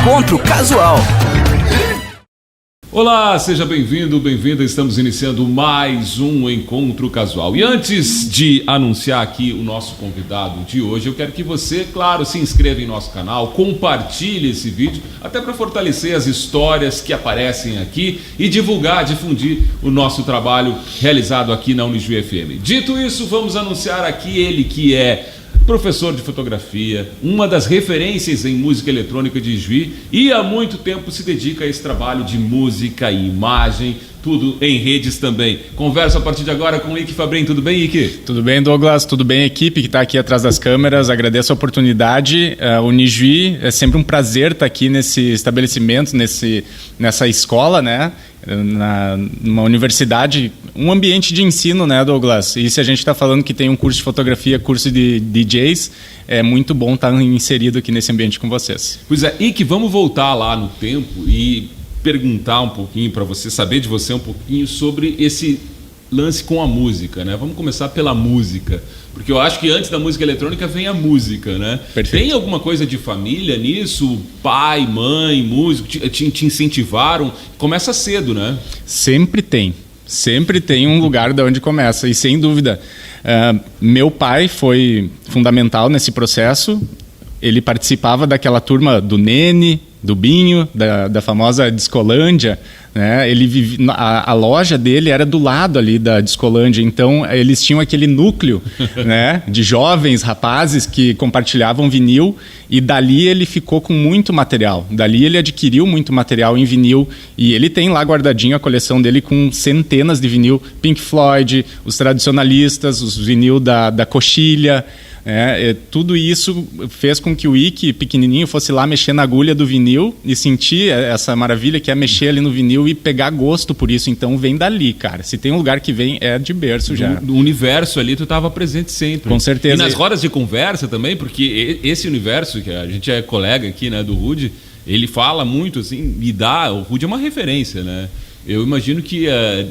Encontro Casual. Olá, seja bem-vindo, bem-vinda. Estamos iniciando mais um Encontro Casual. E antes de anunciar aqui o nosso convidado de hoje, eu quero que você, claro, se inscreva em nosso canal, compartilhe esse vídeo, até para fortalecer as histórias que aparecem aqui e divulgar, difundir o nosso trabalho realizado aqui na Unijuí FM. Dito isso, vamos anunciar aqui ele que é professor de fotografia, uma das referências em música eletrônica de Juí e há muito tempo se dedica a esse trabalho de música e imagem, tudo em redes também. Converso a partir de agora com o Ike Fabrin. Tudo bem, Ike? Tudo bem, Douglas. Tudo bem, equipe que está aqui atrás das câmeras. Agradeço a oportunidade. O Unijuí, é sempre um prazer estar aqui nesse estabelecimento, nessa escola, né? Numa universidade, um ambiente de ensino, né, Douglas? E se a gente está falando que tem um curso de fotografia, curso de DJs, é muito bom estar inserido aqui nesse ambiente com vocês. Pois é, Ike, vamos voltar lá no tempo e perguntar um pouquinho para você, saber de você um pouquinho sobre esse lance com a música, né? Vamos começar pela música, porque eu acho que antes da música eletrônica vem a música, né? Perfeito. Tem alguma coisa de família nisso? Pai, mãe, músico, te incentivaram? Começa cedo, né? Sempre tem um lugar de onde começa, e sem dúvida, meu pai foi fundamental nesse processo. Ele participava daquela turma do Nene, do Binho, da famosa Discolândia, né? A loja dele era do lado ali da Discolândia, então eles tinham aquele núcleo, né, de jovens rapazes que compartilhavam vinil, e dali ele ficou com muito material, dali ele adquiriu muito material em vinil, e ele tem lá guardadinho a coleção dele com centenas de vinil, Pink Floyd, os tradicionalistas, os vinil da Coxilha. Tudo isso fez com que o Ike, pequenininho, fosse lá mexer na agulha do vinil e sentir essa maravilha que é mexer ali no vinil e pegar gosto por isso. Então vem dali, cara. Se tem um lugar que vem, é de berço já. No universo ali tu estava presente sempre. Com certeza. E nas rodas de conversa também, porque esse universo, que a gente é colega aqui, né, do Rude, ele fala muito assim, o Rude é uma referência, né? Eu imagino que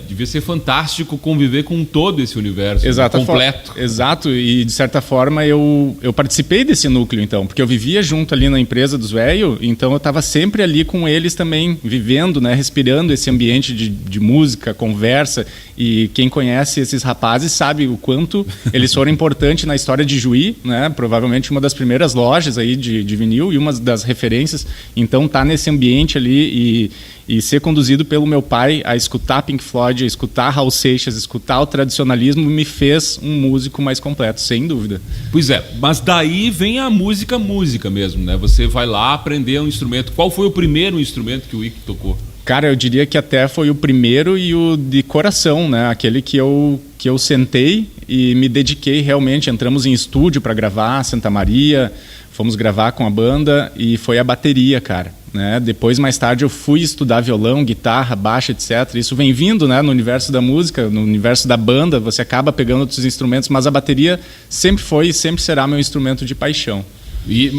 devia ser fantástico conviver com todo esse universo completo. Exato, e de certa forma eu participei desse núcleo, então, porque eu vivia junto ali na empresa dos velhos, então eu estava sempre ali com eles também, vivendo, né, respirando esse ambiente de música, conversa, e quem conhece esses rapazes sabe o quanto eles foram importantes na história de Juí, né, provavelmente uma das primeiras lojas aí de vinil e uma das referências, então tá nesse ambiente ali e ser conduzido pelo meu pai a escutar Pink Floyd, a escutar Raul Seixas, a escutar o tradicionalismo, me fez um músico mais completo, sem dúvida. Pois é, mas daí vem a música mesmo, né? Você vai lá aprender um instrumento. Qual foi o primeiro instrumento que o Ike tocou? Cara, eu diria que até foi o primeiro e o de coração, né? Aquele que eu sentei e me dediquei realmente. Entramos em estúdio para gravar, Santa Maria, fomos gravar com a banda e foi a bateria, cara. Né? Depois, mais tarde, eu fui estudar violão, guitarra, baixo, etc. Isso vem vindo, né, no universo da música, no universo da banda, você acaba pegando outros instrumentos, mas a bateria sempre foi e sempre será meu instrumento de paixão. E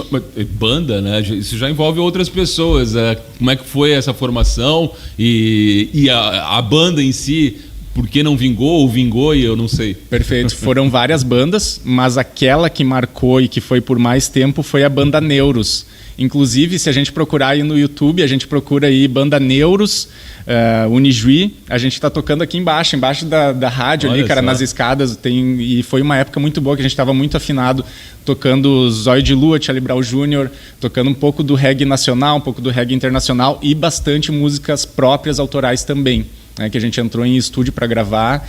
banda, né? Isso já envolve outras pessoas. Como é que foi essa formação e a banda em si? Por que não vingou ou vingou e eu não sei? Perfeito. Foram várias bandas, mas aquela que marcou e que foi por mais tempo foi a banda Neuros. Inclusive, se a gente procurar aí no YouTube, a gente procura aí banda Neuros, Unijuí, a gente está tocando aqui embaixo da rádio. Olha ali, cara, só. Nas escadas, e foi uma época muito boa, que a gente estava muito afinado, tocando Zóio de Lua, Charlie Brown Jr., tocando um pouco do reggae nacional, um pouco do reggae internacional e bastante músicas próprias, autorais também, né, que a gente entrou em estúdio para gravar.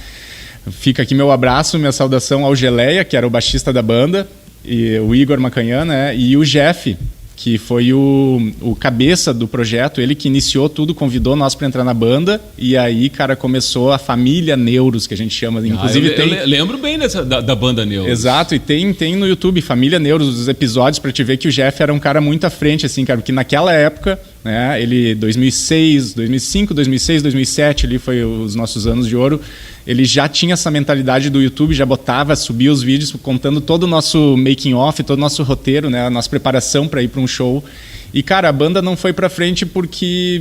Fica aqui meu abraço, minha saudação ao Geleia, que era o baixista da banda, e o Igor Macanhã, né, e o Jeff, que foi o cabeça do projeto, ele que iniciou tudo, convidou nós para entrar na banda, e aí, cara, começou a família Neuros, que a gente chama. Inclusive eu lembro bem da banda Neuros. Exato, e tem no YouTube, Família Neuros, os episódios, para te ver que o Jeff era um cara muito à frente, assim, cara, porque naquela época, né, ele, 2005, 2006, 2007, ali foi os nossos anos de ouro, ele já tinha essa mentalidade do YouTube, já subia os vídeos contando todo o nosso making off, todo o nosso roteiro, né, a nossa preparação para ir para um show. E, cara, a banda não foi pra frente porque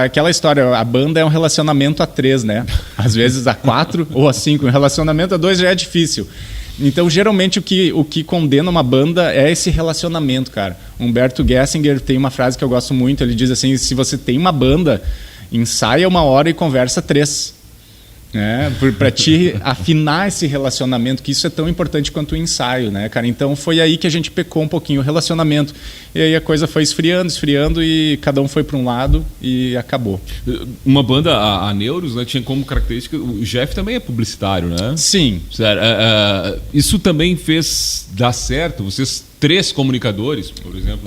aquela história, a banda é um relacionamento a 3, né? Às vezes a 4 ou a 5. Um relacionamento a 2 já é difícil. Então, geralmente, o que condena uma banda é esse relacionamento, cara. Humberto Gessinger tem uma frase que eu gosto muito, ele diz assim, se você tem uma banda, ensaia 1 hora e conversa 3. Para te afinar esse relacionamento, que isso é tão importante quanto o ensaio, né, cara? Então foi aí que a gente pecou um pouquinho o relacionamento. E aí a coisa foi esfriando e cada um foi para um lado e acabou. Uma banda, a Neuros, né, tinha como característica... O Jeff também é publicitário, né? Sim. Isso também fez dar certo? Vocês 3 comunicadores, por exemplo?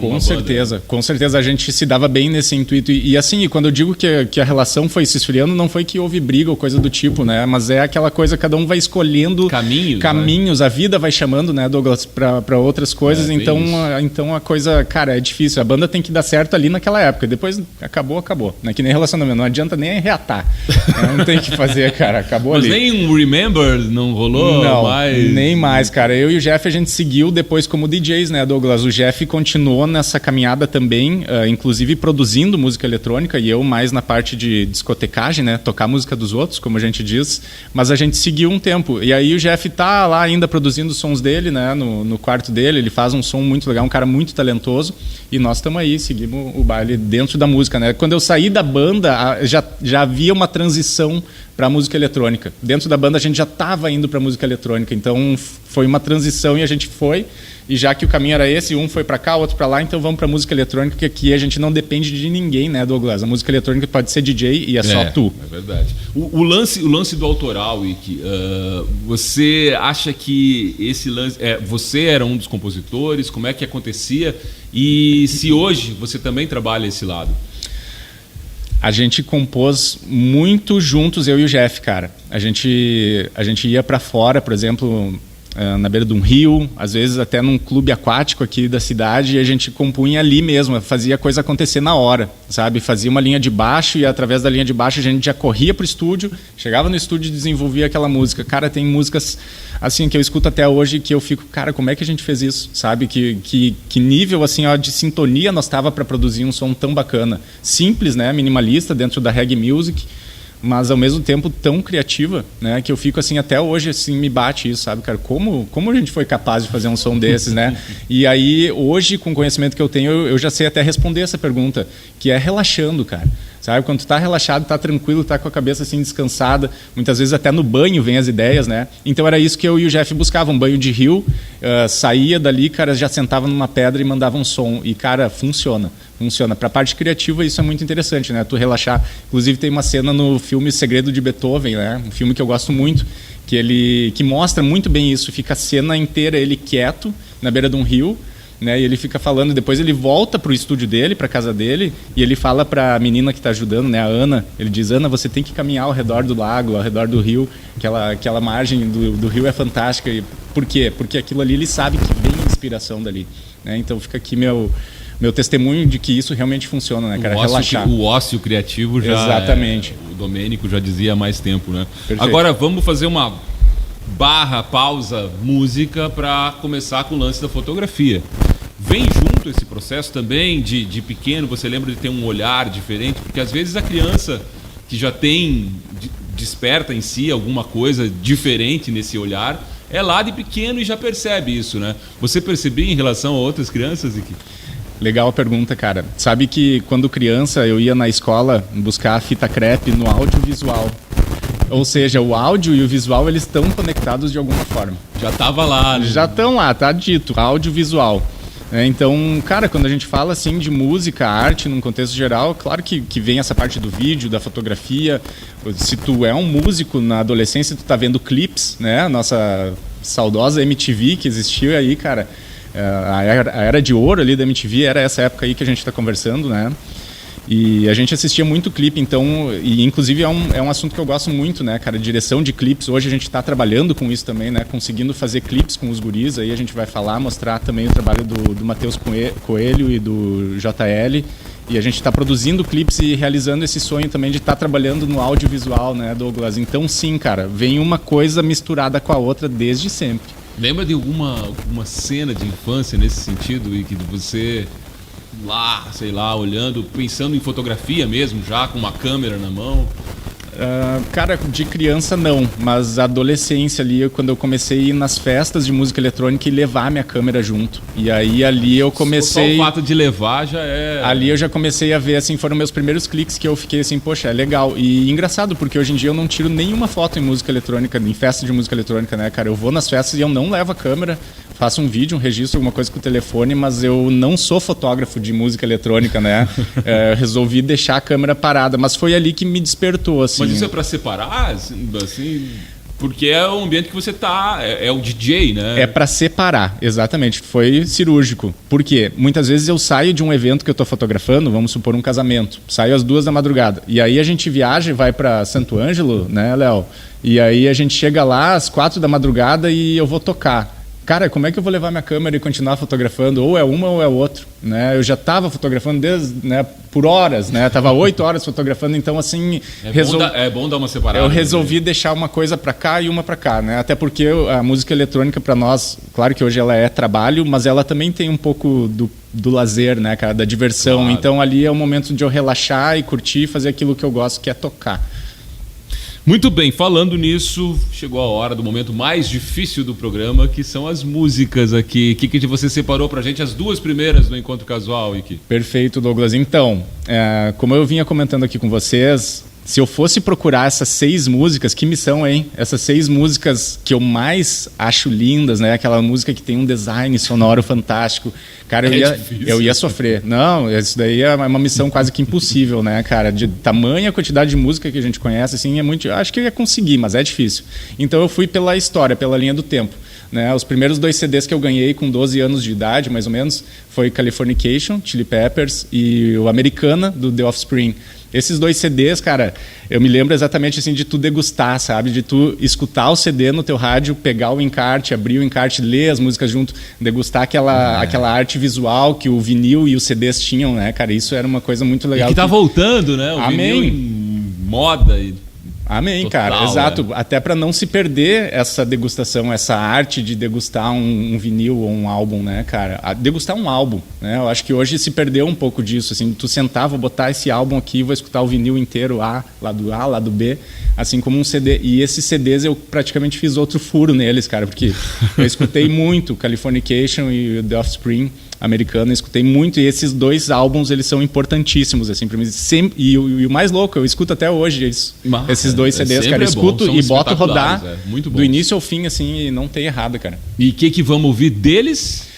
Com certeza a gente se dava bem nesse intuito. E assim, quando eu digo que a relação foi se esfriando, não foi que houve briga ou coisa do tipo, né? Mas é aquela coisa, cada um vai escolhendo caminhos. Né? A vida vai chamando, né, Douglas, para outras coisas. Então a coisa, cara, é difícil. A banda tem que dar certo ali naquela época. Depois acabou. Né? Que nem relacionamento. Não adianta nem reatar. Não tem o que fazer, cara. Acabou ali. Mas nem um Remember não rolou? Não, nem mais, cara. Eu e o Jeff, a gente seguiu depois como DJs, né, Douglas? O Jeff continuou nessa caminhada também, inclusive produzindo música eletrônica, e eu mais na parte de discotecagem, né, tocar música dos outros, como a gente diz, mas a gente seguiu um tempo. E aí o Jeff tá lá ainda produzindo os sons dele, né, no quarto dele, ele faz um som muito legal, um cara muito talentoso, e nós estamos aí, seguimos o baile dentro da música, né? Quando eu saí da banda, já havia uma transição para música eletrônica. Dentro da banda a gente já estava indo para música eletrônica, então foi uma transição e a gente foi. E já que o caminho era esse, um foi para cá, outro para lá, então vamos para música eletrônica, que aqui a gente não depende de ninguém, né, Douglas? A música eletrônica pode ser DJ e é só tu. É verdade. O lance do autoral, Ike, você acha que esse lance... você era um dos compositores? Como é que acontecia? E se hoje você também trabalha esse lado? A gente compôs muito juntos, eu e o Jeff, cara. A gente ia para fora, por exemplo... na beira de um rio, às vezes até num clube aquático aqui da cidade, e a gente compunha ali mesmo, fazia a coisa acontecer na hora, sabe? Fazia uma linha de baixo e através da linha de baixo a gente já corria pro estúdio, chegava no estúdio e desenvolvia aquela música. Cara, tem músicas assim que eu escuto até hoje que eu fico, cara, como é que a gente fez isso? Sabe? Que nível assim, ó, de sintonia nós tava para produzir um som tão bacana. Simples, né? Minimalista dentro da reggae music, mas ao mesmo tempo tão criativa, né, que eu fico assim, até hoje assim, me bate isso, sabe, cara, como a gente foi capaz de fazer um som desses, né? E aí, hoje, com o conhecimento que eu tenho, eu já sei até responder essa pergunta, que é relaxando, cara. Sabe, quando tu tá relaxado, tá tranquilo, tá com a cabeça assim descansada, muitas vezes até no banho vem as ideias, né? Então era isso que eu e o Jeff buscavam, um banho de rio, saía dali, cara, já sentava numa pedra e mandava um som, e cara, funciona. Para a parte criativa isso é muito interessante, né? Tu relaxar. Inclusive tem uma cena no filme Segredo de Beethoven, né? Um filme que eu gosto muito, que mostra muito bem isso. Fica a cena inteira ele quieto na beira de um rio, né? E ele fica falando. Depois ele volta pro estúdio dele, pra casa dele, e ele fala para a menina que está ajudando, né? A Ana. Ele diz: Ana, você tem que caminhar ao redor do lago, ao redor do rio. Aquela margem do rio é fantástica. E por quê? Porque aquilo ali ele sabe que vem inspiração dali, né? Então fica aqui meu testemunho de que isso realmente funciona, né, cara? Relaxar. O ócio criativo já... Exatamente. O Domênico já dizia há mais tempo, né? Perfeito. Agora vamos fazer uma pausa, música, para começar com o lance da fotografia. Vem junto esse processo também de pequeno, você lembra de ter um olhar diferente? Porque às vezes a criança que já desperta em si alguma coisa diferente nesse olhar, é lá de pequeno e já percebe isso, né? Você percebia em relação a outras crianças, Ike? Legal a pergunta, cara. Sabe que quando criança eu ia na escola buscar a fita crepe no audiovisual. Ou seja, o áudio e o visual, eles estão conectados de alguma forma. Já estava lá, né? Já estão lá, tá dito. Audiovisual. Então, cara, quando a gente fala assim de música, arte, num contexto geral, claro que vem essa parte do vídeo, da fotografia. Se tu é um músico na adolescência, tu tá vendo clipes, né? A nossa saudosa MTV que existiu aí, cara. A era de ouro ali da MTV era essa época aí que a gente está conversando, né? E a gente assistia muito clipe, então, e inclusive é um assunto que eu gosto muito, né, cara? Direção de clipes. Hoje a gente está trabalhando com isso também, né? Conseguindo fazer clipes com os guris. Aí a gente vai falar, mostrar também o trabalho do Matheus Coelho e do JL. E a gente está produzindo clipes e realizando esse sonho também de estar trabalhando no audiovisual, né, Douglas? Então, sim, cara, vem uma coisa misturada com a outra desde sempre. Lembra de alguma cena de infância nesse sentido, e que você lá, sei lá, olhando, pensando em fotografia mesmo, já com uma câmera na mão? Cara, de criança não, mas adolescência ali, quando eu comecei a ir nas festas de música eletrônica e levar minha câmera junto. E aí ali eu comecei... Só o fato de levar já é... Ali eu já comecei a ver, assim, foram meus primeiros cliques que eu fiquei assim, poxa, é legal. E engraçado, porque hoje em dia eu não tiro nenhuma foto em música eletrônica, em festa de música eletrônica, né, cara? Eu vou nas festas e eu não levo a câmera, faço um vídeo, um registro, alguma coisa com o telefone, mas eu não sou fotógrafo de música eletrônica, né? Resolvi deixar a câmera parada, mas foi ali que me despertou, assim. Mas isso é para separar, assim, porque é o ambiente que você tá, é o DJ, né? É para separar, exatamente. Foi cirúrgico. Por quê? Muitas vezes eu saio de um evento que eu tô fotografando, vamos supor um casamento, saio às 2 da madrugada, e aí a gente viaja e vai para Santo Ângelo, né, Léo? E aí a gente chega lá às 4 da madrugada e eu vou tocar. Cara, como é que eu vou levar minha câmera e continuar fotografando? Ou é uma ou é outro, né? Eu já estava fotografando por horas, né? Tava 8 horas fotografando, então assim... É bom dar uma separada. Eu resolvi deixar uma coisa para cá e uma para cá, né? Até porque a música eletrônica para nós, claro que hoje ela é trabalho, mas ela também tem um pouco do lazer, né, cara? Da diversão. Claro. Então ali é o momento de eu relaxar e curtir e fazer aquilo que eu gosto, que é tocar. Muito bem, falando nisso, chegou a hora do momento mais difícil do programa, que são as músicas aqui. O que você separou pra gente? As 2 primeiras do Encontro Casual, Iki. Perfeito, Douglas. Então, como eu vinha comentando aqui com vocês, se eu fosse procurar essas 6 músicas, que missão, hein? Essas 6 músicas que eu mais acho lindas, né? Aquela música que tem um design sonoro fantástico. Cara, eu ia sofrer. Não, isso daí é uma missão quase que impossível, né, cara? De tamanha quantidade de música que a gente conhece, assim, é muito... Acho que eu ia conseguir, mas é difícil. Então eu fui pela história, pela linha do tempo. Né? Os primeiros 2 CDs que eu ganhei com 12 anos de idade, mais ou menos, foi Californication, Chili Peppers, e o Americana, do The Offspring. Esses 2 CDs, cara, eu me lembro exatamente assim de tu degustar, sabe? De tu escutar o CD no teu rádio, pegar o encarte, abrir o encarte, ler as músicas junto, degustar aquela arte visual que o vinil e os CDs tinham, né, cara? Isso era uma coisa muito legal. E que tá voltando, né? O vinil em moda e... Amém, total, cara, exato. Né? Até para não se perder essa degustação, essa arte de degustar um vinil ou um álbum, né, cara? Degustar um álbum, né? Eu acho que hoje se perdeu um pouco disso, assim, tu sentar, vou botar esse álbum aqui, vou escutar o vinil inteiro, lado B, assim como um CD. E esses CDs eu praticamente fiz outro furo neles, cara, porque eu escutei muito Californication e The Offspring, Americana, eu escutei muito, e esses 2 álbuns, eles são importantíssimos, assim, pra mim. E o mais louco, eu escuto até hoje esses 2 CDs, cara, eu escuto e boto rodar do início ao fim, assim, e não tem errado, cara. E o que vamos ouvir deles?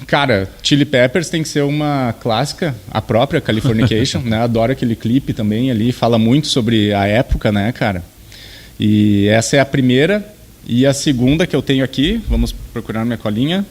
Cara, Chili Peppers tem que ser uma clássica, a própria Californication, né? Adoro aquele clipe também ali, fala muito sobre a época, né, cara? E essa é a primeira, e a segunda que eu tenho aqui, vamos procurar minha colinha,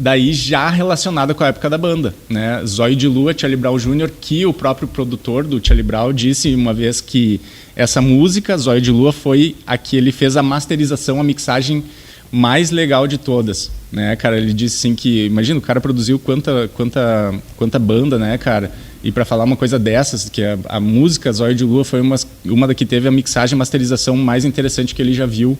daí já relacionada com a época da banda, né? Zóio de Lua, Charlie Brown Jr., que o próprio produtor do Charlie Brown disse uma vez que essa música, Zóio de Lua, foi a que ele fez a masterização, a mixagem mais legal de todas, né, cara? Ele disse assim que, imagina, o cara produziu quanta banda, né, cara? E para falar uma coisa dessas, que a música Zóio de Lua foi uma da que teve a mixagem e masterização mais interessante que ele já viu.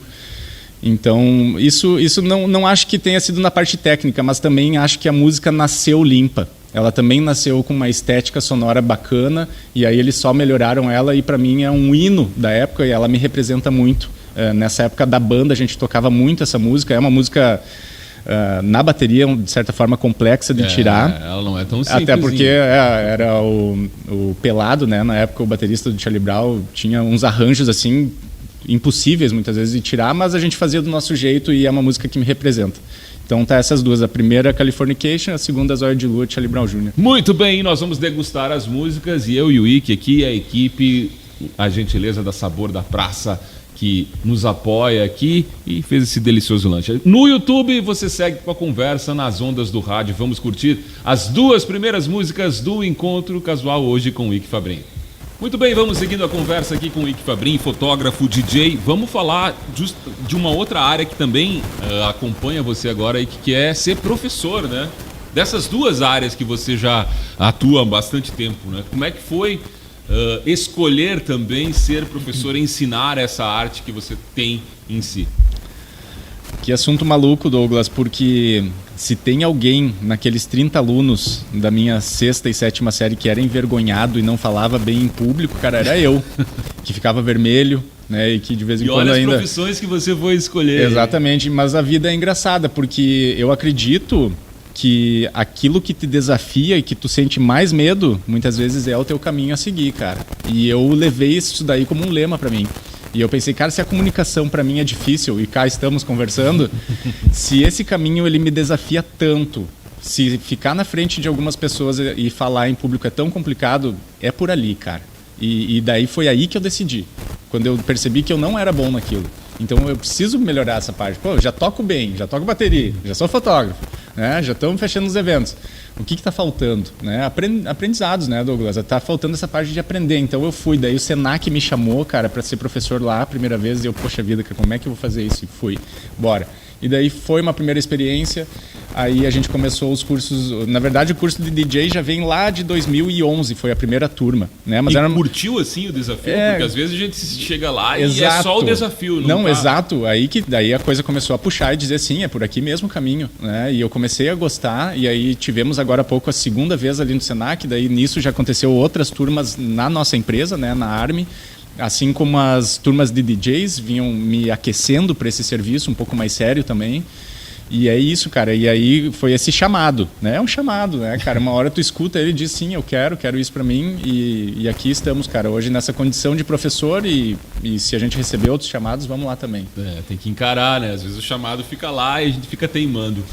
Então, isso não acho que tenha sido na parte técnica, mas também acho que a música nasceu limpa. Ela também nasceu com uma estética sonora bacana, e aí eles só melhoraram ela, e para mim é um hino da época, e ela me representa muito. Nessa época da banda a gente tocava muito essa música, é uma música... na bateria, de certa forma, complexa de tirar. Ela não é tão simples. Até porque era o Pelado, né? Na época, o baterista do Charlie Brown tinha uns arranjos assim impossíveis muitas vezes de tirar, mas a gente fazia do nosso jeito, e é uma música que me representa. Então tá essas 2, a primeira Californication, a segunda Zóio de Lua, Charlie Brown Jr. Muito bem, nós vamos degustar as músicas, e eu e o Iki aqui, a equipe, a gentileza da Sabor da Praça, que nos apoia aqui e fez esse delicioso lanche. No YouTube você segue com a conversa, nas ondas do rádio. Vamos curtir as 2 primeiras músicas do Encontro Casual hoje com o Iki Fabrin. Muito bem, vamos seguindo a conversa aqui com o Iki Fabrin, fotógrafo, DJ. Vamos falar de uma outra área que também acompanha você agora, Iki, que é ser professor, né? Dessas 2 áreas que você já atua há bastante tempo, né? Como é que foi escolher também ser professor, ensinar essa arte que você tem em si? Que assunto maluco, Douglas, porque se tem alguém naqueles 30 alunos da minha 6ª e 7ª série que era envergonhado e não falava bem em público, cara, era eu, que ficava vermelho, né, e que de vez em quando ainda... E olha as profissões que você foi escolher. Exatamente, mas a vida é engraçada, porque eu acredito que aquilo que te desafia e que tu sente mais medo, muitas vezes é o teu caminho a seguir, cara. E eu levei isso daí como um lema pra mim. E eu pensei, cara, se a comunicação para mim é difícil, e cá estamos conversando, se esse caminho ele me desafia tanto, se ficar na frente de algumas pessoas e falar em público é tão complicado, é por ali, cara. E daí foi aí que eu decidi, quando eu percebi que eu não era bom naquilo. Então eu preciso melhorar essa parte. Pô, eu já toco bem, já toco bateria, já sou fotógrafo, né? Já estamos fechando os eventos. O que está faltando? Né? Aprendizados, né, Douglas? Está faltando essa parte de aprender. Então eu fui. Daí o Senac me chamou, cara, para ser professor lá a primeira vez. E eu, poxa vida, como é que eu vou fazer isso? E fui. Bora. E daí foi uma primeira experiência. Aí a gente começou os cursos... Na verdade, o curso de DJ já vem lá de 2011. Foi a primeira turma. Né? Mas e curtiu, assim, o desafio? Porque às vezes a gente chega lá exato. E é só o desafio. Não, exato. Daí a coisa começou a puxar e dizer, sim, é por aqui mesmo o caminho. Né? E eu comecei a gostar. E aí tivemos agora há pouco a segunda vez ali no Senac. Daí nisso já aconteceu outras turmas na nossa empresa, né, na Army. Assim como as turmas de DJs vinham me aquecendo para esse serviço um pouco mais sério também. E é isso, cara. E aí foi esse chamado, né? É um chamado, né, cara? Uma hora tu escuta ele e diz, sim, eu quero isso para mim. E aqui estamos, cara, hoje nessa condição de professor e se a gente receber outros chamados, vamos lá também. Tem que encarar, né? Às vezes o chamado fica lá e a gente fica teimando.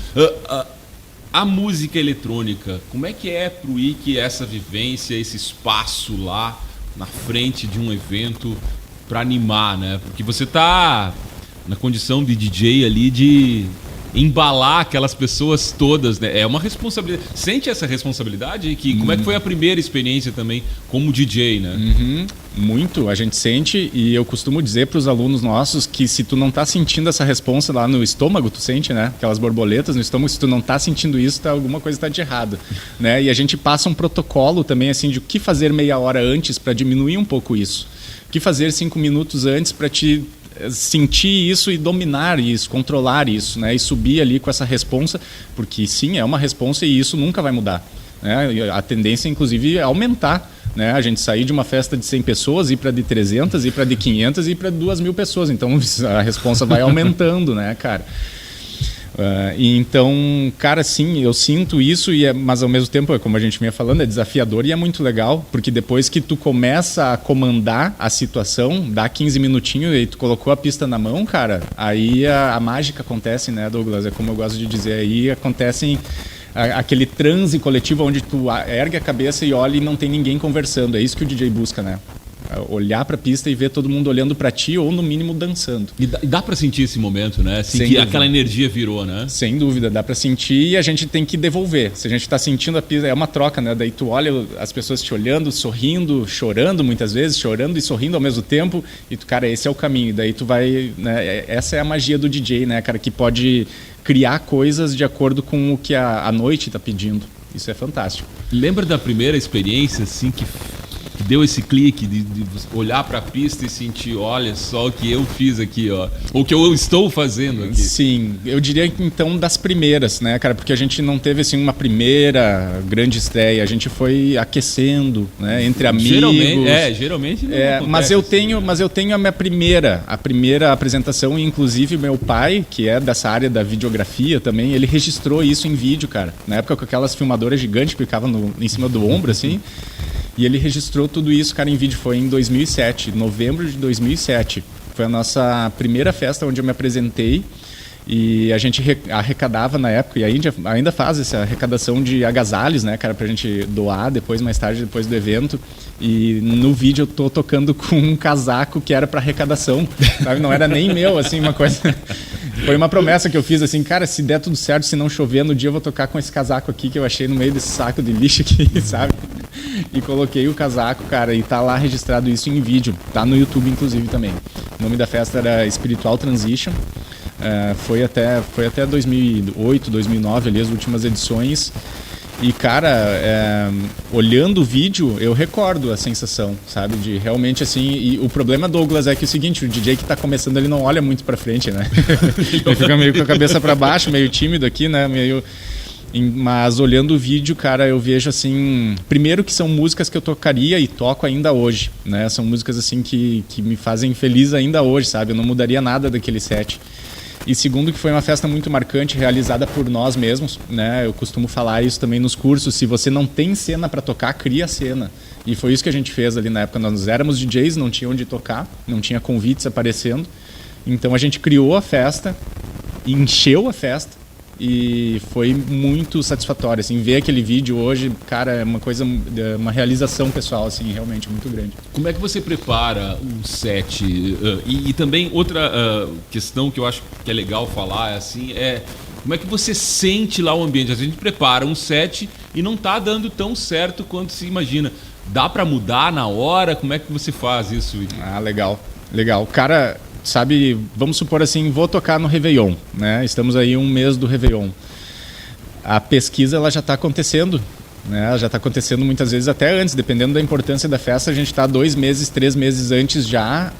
A música eletrônica, como é que é pro Ike essa vivência, esse espaço lá na frente de um evento para animar, né? Porque você tá na condição de DJ ali de embalar aquelas pessoas todas, né? É uma responsabilidade. Sente essa responsabilidade? Como é que foi a primeira experiência também como DJ, né? Muito, a gente sente, e eu costumo dizer para os alunos nossos que se tu não tá sentindo essa responsa lá no estômago, tu sente, né? Aquelas borboletas no estômago, se tu não tá sentindo isso, alguma coisa tá de errado, né? E a gente passa um protocolo também, assim, de o que fazer meia hora antes para diminuir um pouco isso. O que fazer 5 minutos antes para te sentir isso e dominar isso, controlar isso, né? E subir ali com essa responsa, porque sim, é uma responsa e isso nunca vai mudar, né? A tendência, inclusive, é aumentar, né? A gente sair de uma festa de 100 pessoas, ir para de 300, ir para de 500 e ir para 2.000 pessoas. Então, a responsa vai aumentando, né, cara? E então, cara, sim, eu sinto isso, mas ao mesmo tempo, como a gente vinha falando, é desafiador e é muito legal, porque depois que tu começa a comandar a situação, dá 15 minutinhos e tu colocou a pista na mão, cara, aí a mágica acontece, né, Douglas? É como eu gosto de dizer, aí acontecem aquele transe coletivo onde tu ergue a cabeça e olha e não tem ninguém conversando. É isso que o DJ busca, né? Olhar para a pista e ver todo mundo olhando para ti ou no mínimo dançando. E dá para sentir esse momento, né? Assim, que aquela energia virou, né? Sem dúvida, dá para sentir e a gente tem que devolver. Se a gente está sentindo a pista, é uma troca, né? Daí tu olha as pessoas te olhando, sorrindo, chorando muitas vezes, chorando e sorrindo ao mesmo tempo e tu, cara, esse é o caminho. Daí tu vai, né? Essa é a magia do DJ, né, cara, que pode criar coisas de acordo com o que a noite está pedindo. Isso é fantástico. Lembra da primeira experiência, assim, que deu esse clique de olhar para a pista e sentir, olha só o que eu fiz aqui, ó, ou o que eu estou fazendo aqui? Sim, eu diria que então das primeiras, né, cara, porque a gente não teve assim uma primeira grande estreia, a gente foi aquecendo, né, entre amigos. Geralmente não mas eu tenho a minha primeira apresentação, e inclusive meu pai, que é dessa área da videografia também, ele registrou isso em vídeo, cara, na época com aquelas filmadoras gigantes que ficavam em cima do ombro, assim. E ele registrou tudo isso, cara, em vídeo. Foi em 2007, novembro de 2007. Foi a nossa primeira festa onde eu me apresentei. E a gente arrecadava na época, e ainda faz essa arrecadação de agasalhos, né, cara, pra gente doar mais tarde, depois do evento. E no vídeo eu tô tocando com um casaco que era pra arrecadação, sabe? Não era nem meu, assim, uma coisa... Foi uma promessa que eu fiz, assim, cara, se der tudo certo, se não chover, no dia eu vou tocar com esse casaco aqui que eu achei no meio desse saco de lixo aqui, sabe? E coloquei o casaco, cara, e tá lá registrado isso em vídeo. Tá no YouTube, inclusive, também. O nome da festa era Spiritual Transition. Foi até 2008, 2009, ali, as últimas edições. E, cara, olhando o vídeo, eu recordo a sensação, sabe? De realmente, assim... E o problema, Douglas, é que é o seguinte, o DJ que tá começando, ele não olha muito pra frente, né? Ele fica meio com a cabeça pra baixo, meio tímido aqui, né? Mas olhando o vídeo, cara, eu vejo, assim... Primeiro que são músicas que eu tocaria e toco ainda hoje, né? São músicas, assim, que me fazem feliz ainda hoje, sabe? Eu não mudaria nada daquele set. E segundo que foi uma festa muito marcante, realizada por nós mesmos, né? Eu costumo falar isso também nos cursos, se você não tem cena para tocar, cria cena. E foi isso que a gente fez ali na época, nós éramos DJs, não tinha onde tocar, não tinha convites aparecendo. Então a gente criou a festa, encheu a festa e foi muito satisfatório, assim, ver aquele vídeo hoje, cara, é uma coisa, uma realização pessoal, assim, realmente muito grande. Como é que você prepara um set? E também outra questão que eu acho que é legal falar, assim, como é que você sente lá o ambiente? A gente prepara um set e não tá dando tão certo quanto se imagina. Dá para mudar na hora? Como é que você faz isso? Ah, legal. Cara, sabe, vamos supor assim, vou tocar no Réveillon, né? Estamos aí um mês do Réveillon. A pesquisa, ela já está acontecendo, né? Ela já está acontecendo muitas vezes até antes, dependendo da importância da festa, a gente está 2 meses, 3 meses antes já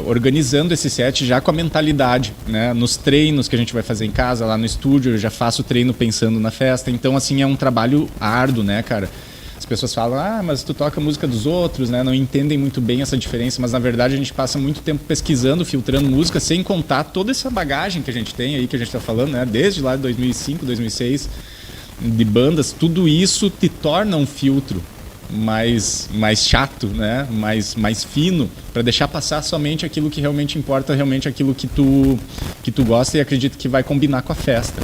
organizando esse set, já com a mentalidade, né? Nos treinos que a gente vai fazer em casa, lá no estúdio, eu já faço o treino pensando na festa. Então, assim, é um trabalho árduo, né, cara? As pessoas falam, mas tu toca a música dos outros, né? Não entendem muito bem essa diferença, mas na verdade a gente passa muito tempo pesquisando, filtrando música, sem contar toda essa bagagem que a gente tem aí, que a gente está falando, né? Desde lá de 2005, 2006, de bandas, tudo isso te torna um filtro mais chato, né? Mais fino, para deixar passar somente aquilo que realmente importa, realmente aquilo que tu gosta e acredita que vai combinar com a festa.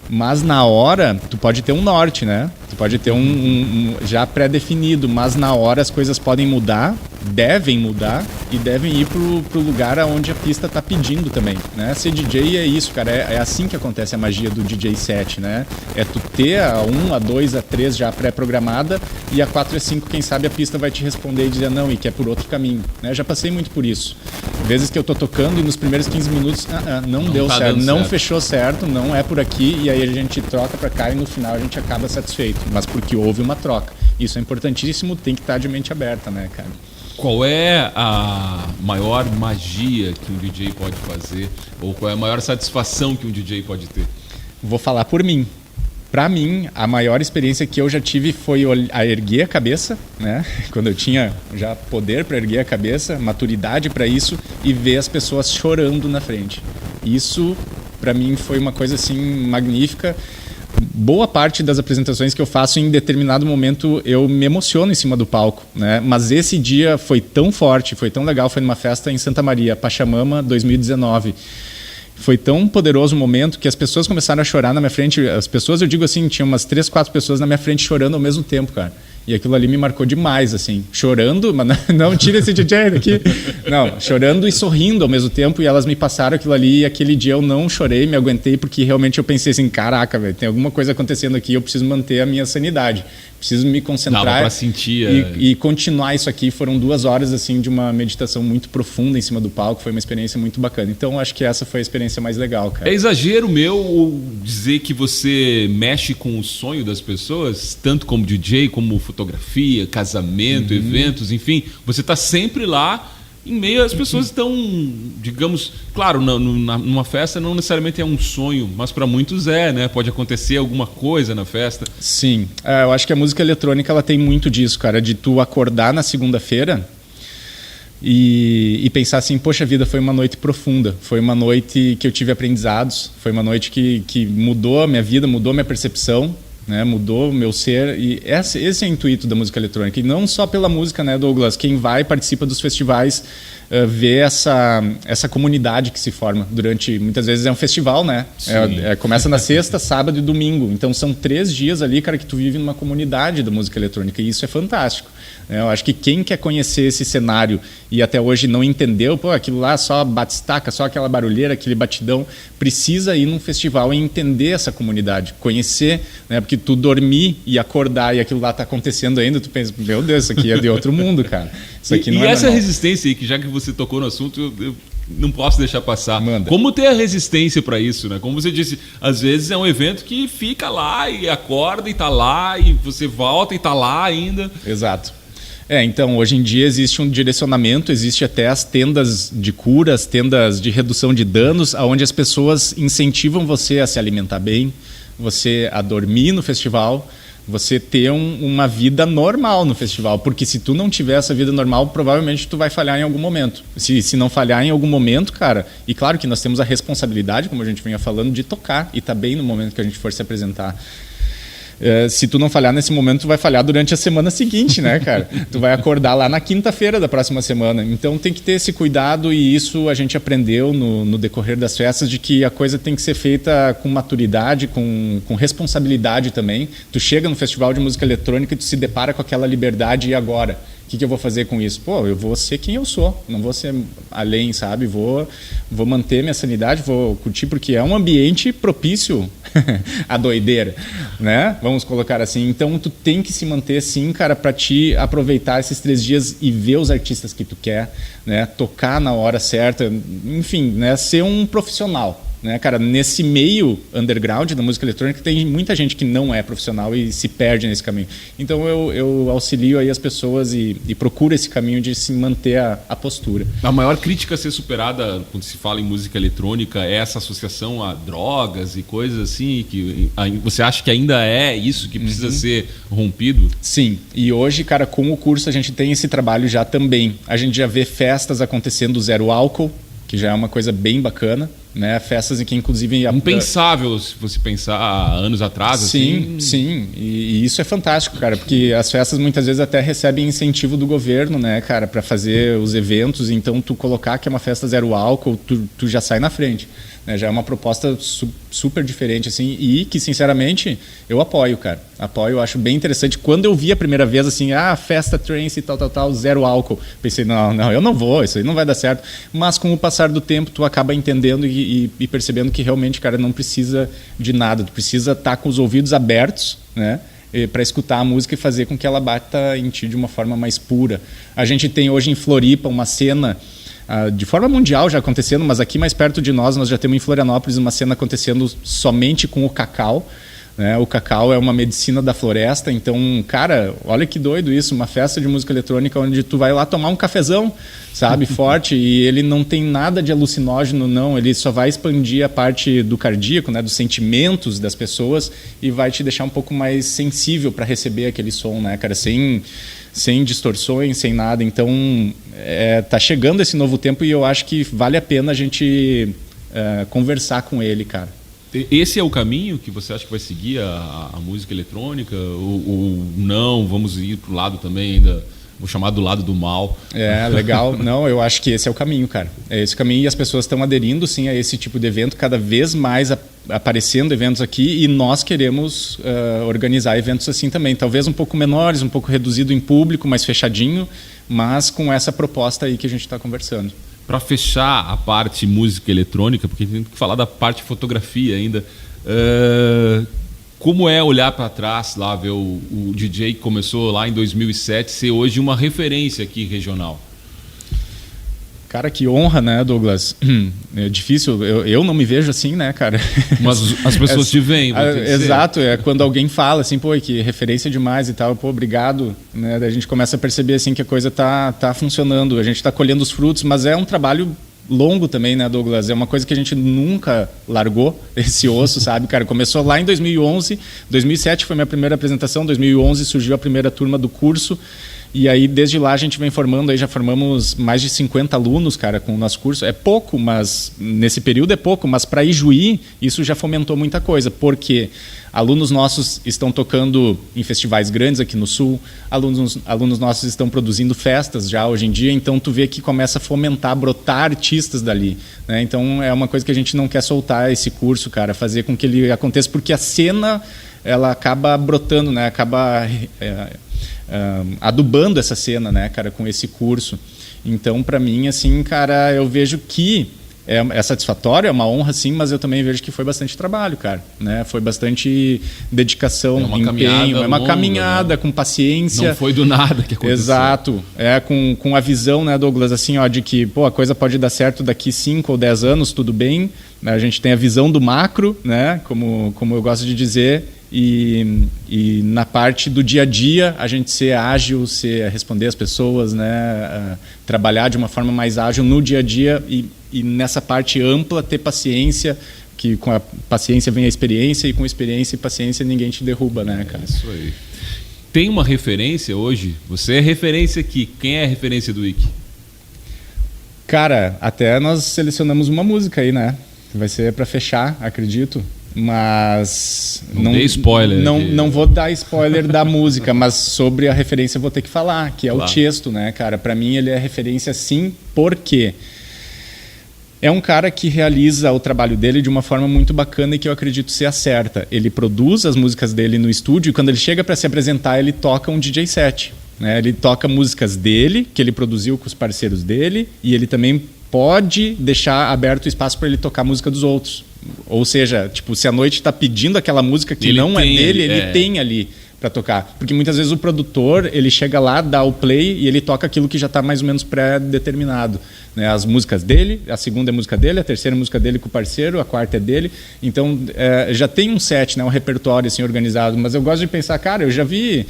Mas na hora, tu pode ter um norte, né? Tu pode ter um já pré-definido, mas na hora as coisas podem mudar, devem mudar e devem ir pro lugar aonde a pista tá pedindo também, né? Ser DJ é isso, cara, é assim que acontece a magia do DJ set, né? É tu ter a 1, a 2, a 3 já pré-programada e a 4 e a 5, quem sabe a pista vai te responder e dizer não, e quer por outro caminho, né? Já passei muito por isso. Vezes que eu tô tocando e nos primeiros 15 minutos não deu tá certo, não certo. Fechou certo, não é por aqui, e aí a gente troca pra cá e no final a gente acaba satisfeito, mas porque houve uma troca. Isso é importantíssimo, tem que estar de mente aberta, né, cara? Qual é a maior magia que um DJ pode fazer? Ou qual é a maior satisfação que um DJ pode ter? Vou falar por mim. Para mim, a maior experiência que eu já tive foi a erguer a cabeça, né? Quando eu tinha já poder para erguer a cabeça, maturidade para isso e ver as pessoas chorando na frente. Isso, para mim, foi uma coisa assim magnífica. Boa parte das apresentações que eu faço, em determinado momento, eu me emociono em cima do palco, né? Mas esse dia foi tão forte, foi tão legal, foi numa festa em Santa Maria, Pachamama, 2019. Foi tão poderoso o momento que as pessoas começaram a chorar na minha frente. As pessoas, eu digo assim, tinha umas 3, 4 pessoas na minha frente chorando ao mesmo tempo, cara. E aquilo ali me marcou demais, assim. Chorando, mas não tira esse DJ daqui. Não, chorando e sorrindo ao mesmo tempo. E elas me passaram aquilo ali. E aquele dia eu não chorei, me aguentei, porque realmente eu pensei assim, caraca, velho, tem alguma coisa acontecendo aqui, eu preciso manter a minha sanidade. Preciso me concentrar. Dava pra sentir, e continuar isso aqui. Foram 2 horas, assim, de uma meditação muito profunda em cima do palco. Foi uma experiência muito bacana. Então, acho que essa foi a experiência mais legal, cara. É exagero meu dizer que você mexe com o sonho das pessoas, tanto como DJ, como fotografia, casamento, eventos, enfim. Você está sempre lá em meio às pessoas estão, digamos, claro, numa festa não necessariamente é um sonho, mas para muitos né? Pode acontecer alguma coisa na festa. Sim, eu acho que a música eletrônica ela tem muito disso, cara, de tu acordar na segunda-feira e pensar assim, poxa vida, foi uma noite profunda, foi uma noite que eu tive aprendizados, foi uma noite que mudou a minha vida, mudou a minha percepção, né, mudou o meu ser, e esse é o intuito da música eletrônica, e não só pela música, né, Douglas? Quem vai, participa dos festivais, vê essa comunidade que se forma durante, muitas vezes é um festival, né? Começa na sexta, sábado e domingo, então são 3 dias ali, cara, que tu vive numa comunidade da música eletrônica, e isso é fantástico. Eu acho que quem quer conhecer esse cenário e até hoje não entendeu, aquilo lá só batistaca, só aquela barulheira, aquele batidão, precisa ir num festival e entender essa comunidade, conhecer, né? Porque tu dormir e acordar e aquilo lá tá acontecendo ainda, tu pensa, meu Deus, isso aqui é de outro mundo, cara. Isso aqui não é essa normal. Resistência aí, que já que você tocou no assunto, eu não posso deixar passar. Manda. Como ter a resistência para isso, né? Como você disse, às vezes é um evento que fica lá e acorda e tá lá, e você volta e tá lá ainda. Exato. Então, hoje em dia existe um direcionamento, existe até as tendas de cura, as tendas de redução de danos, onde as pessoas incentivam você a se alimentar bem, você a dormir no festival, você ter uma vida normal no festival, porque se tu não tiver essa vida normal, provavelmente tu vai falhar em algum momento. Se não falhar em algum momento, cara, e claro que nós temos a responsabilidade, como a gente vinha falando, de tocar e tá bem no momento que a gente for se apresentar. Se tu não falhar nesse momento, tu vai falhar durante a semana seguinte, né, cara? Tu vai acordar lá na quinta-feira da próxima semana. Então tem que ter esse cuidado, e isso a gente aprendeu no decorrer das festas, de que a coisa tem que ser feita com maturidade, com responsabilidade também. Tu chega no festival de música eletrônica e tu se depara com aquela liberdade, e agora? O que eu vou fazer com isso? Pô, eu vou ser quem eu sou, não vou ser além, sabe? Vou manter minha sanidade, vou curtir, porque é um ambiente propício à doideira, né? Vamos colocar assim. Então, tu tem que se manter assim, cara, para te aproveitar esses 3 dias e ver os artistas que tu quer, né? Tocar na hora certa, enfim, né? Ser um profissional. Né, cara, nesse meio underground da música eletrônica tem muita gente que não é profissional e se perde nesse caminho. Então eu auxilio aí as pessoas e procuro esse caminho de se manter a postura. A maior crítica a ser superada quando se fala em música eletrônica é essa associação a drogas e coisas assim, que você acha que ainda é isso que precisa ser rompido? Sim, e hoje, cara, com o curso a gente tem esse trabalho já também. A gente já vê festas acontecendo zero álcool, que já é uma coisa bem bacana, né? Festas em que, inclusive... Impensável se você pensar há anos atrás. Sim, assim. Sim. E isso é fantástico, cara, porque as festas muitas vezes até recebem incentivo do governo, né, cara, para fazer os eventos. Então, tu colocar que é uma festa zero álcool, tu já sai na frente. Né? Já é uma proposta super diferente, assim, e que, sinceramente, eu apoio, cara. Apoio, eu acho bem interessante. Quando eu vi a primeira vez, assim, festa trance e tal, zero álcool, pensei, não, eu não vou, isso aí não vai dar certo. Mas com o passar do tempo, tu acaba entendendo e percebendo que realmente, cara, não precisa de nada. Tu precisa estar com os ouvidos abertos, né, para escutar a música e fazer com que ela bata em ti de uma forma mais pura. A gente tem hoje em Floripa uma cena de forma mundial já acontecendo, mas aqui mais perto de nós já temos em Florianópolis uma cena acontecendo somente com o cacau. Né? O cacau é uma medicina da floresta, então, cara, olha que doido isso, uma festa de música eletrônica onde tu vai lá tomar um cafezão, sabe, forte, e ele não tem nada de alucinógeno, não, ele só vai expandir a parte do cardíaco, né, dos sentimentos das pessoas, e vai te deixar um pouco mais sensível para receber aquele som, né, cara, sem distorções, sem nada. Então, tá chegando esse novo tempo e eu acho que vale a pena a gente conversar com ele, cara. Esse é o caminho que você acha que vai seguir a música eletrônica? Ou não? Vamos ir para o lado também ainda, o chamado lado do mal? Legal. Não, eu acho que esse é o caminho, cara. É esse o caminho, e as pessoas estão aderindo, sim, a esse tipo de evento, cada vez mais aparecendo eventos aqui, e nós queremos organizar eventos assim também. Talvez um pouco menores, um pouco reduzido em público, mais fechadinho, mas com essa proposta aí que a gente está conversando. Para fechar a parte música eletrônica, porque tem que falar da parte fotografia ainda, como é olhar para trás, lá ver o DJ que começou lá em 2007 ser hoje uma referência aqui regional? Cara, que honra, né, Douglas? É difícil, eu não me vejo assim, né, cara? Mas as pessoas te veem. Exato, é quando alguém fala assim, pô, que referência demais e tal, pô, obrigado, né? Daí a gente começa a perceber assim que a coisa tá funcionando, a gente tá colhendo os frutos, mas é um trabalho longo também, né, Douglas? É uma coisa que a gente nunca largou, esse osso, sabe, cara? Começou lá em 2011, 2007 foi minha primeira apresentação, 2011 surgiu a primeira turma do curso. E aí, desde lá, a gente vem formando, aí já formamos mais de 50 alunos, cara, com o nosso curso. É pouco, mas nesse período é pouco, mas para Ijuí, isso já fomentou muita coisa, porque alunos nossos estão tocando em festivais grandes aqui no Sul, alunos nossos estão produzindo festas já hoje em dia, então tu vê que começa a fomentar, brotar artistas dali, né? Então é uma coisa que a gente não quer soltar esse curso, cara, fazer com que ele aconteça, porque a cena, ela acaba brotando, né? Acaba adubando essa cena, né, cara, com esse curso. Então, para mim, assim, cara, eu vejo que é satisfatório, é uma honra sim, mas eu também vejo que foi bastante trabalho, cara, né? Foi bastante dedicação, empenho, é uma longa, caminhada, né? Com paciência. Não foi do nada que aconteceu. Exato, com a visão, né, Douglas, assim, ó, de que, pô, a coisa pode dar certo daqui 5 ou 10 anos, tudo bem, né? A gente tem a visão do macro, né, como eu gosto de dizer, e na parte do dia a dia a gente ser ágil, responder às pessoas, né, trabalhar de uma forma mais ágil no dia a dia e nessa parte ampla ter paciência, que com a paciência vem a experiência e com experiência e paciência ninguém te derruba, né, cara? Isso aí. Tem uma referência hoje? Você é referência aqui. Quem é a referência do Ike? Cara, até nós selecionamos uma música aí, né? Vai ser para fechar, acredito. Mas não dei spoiler. Não vou dar spoiler da música, mas sobre a referência eu vou ter que falar, que é claro. O Tiesto, né, cara? Para mim ele é referência sim, porque é um cara que realiza o trabalho dele de uma forma muito bacana e que eu acredito ser a certa. Ele produz as músicas dele no estúdio e quando ele chega para se apresentar, ele toca um DJ set, né? Ele toca músicas dele, que ele produziu com os parceiros dele, e ele também pode deixar aberto o espaço para ele tocar música dos outros. Ou seja, tipo, se a noite está pedindo aquela música que ele não é dele, ele tem ali para tocar. Porque muitas vezes o produtor, ele chega lá, dá o play e ele toca aquilo que já está mais ou menos pré-determinado, né? As músicas dele, a segunda é música dele, a terceira é música dele com o parceiro, a quarta é dele. Então, já tem um set, né? Um repertório assim, organizado. Mas eu gosto de pensar, cara, eu já vi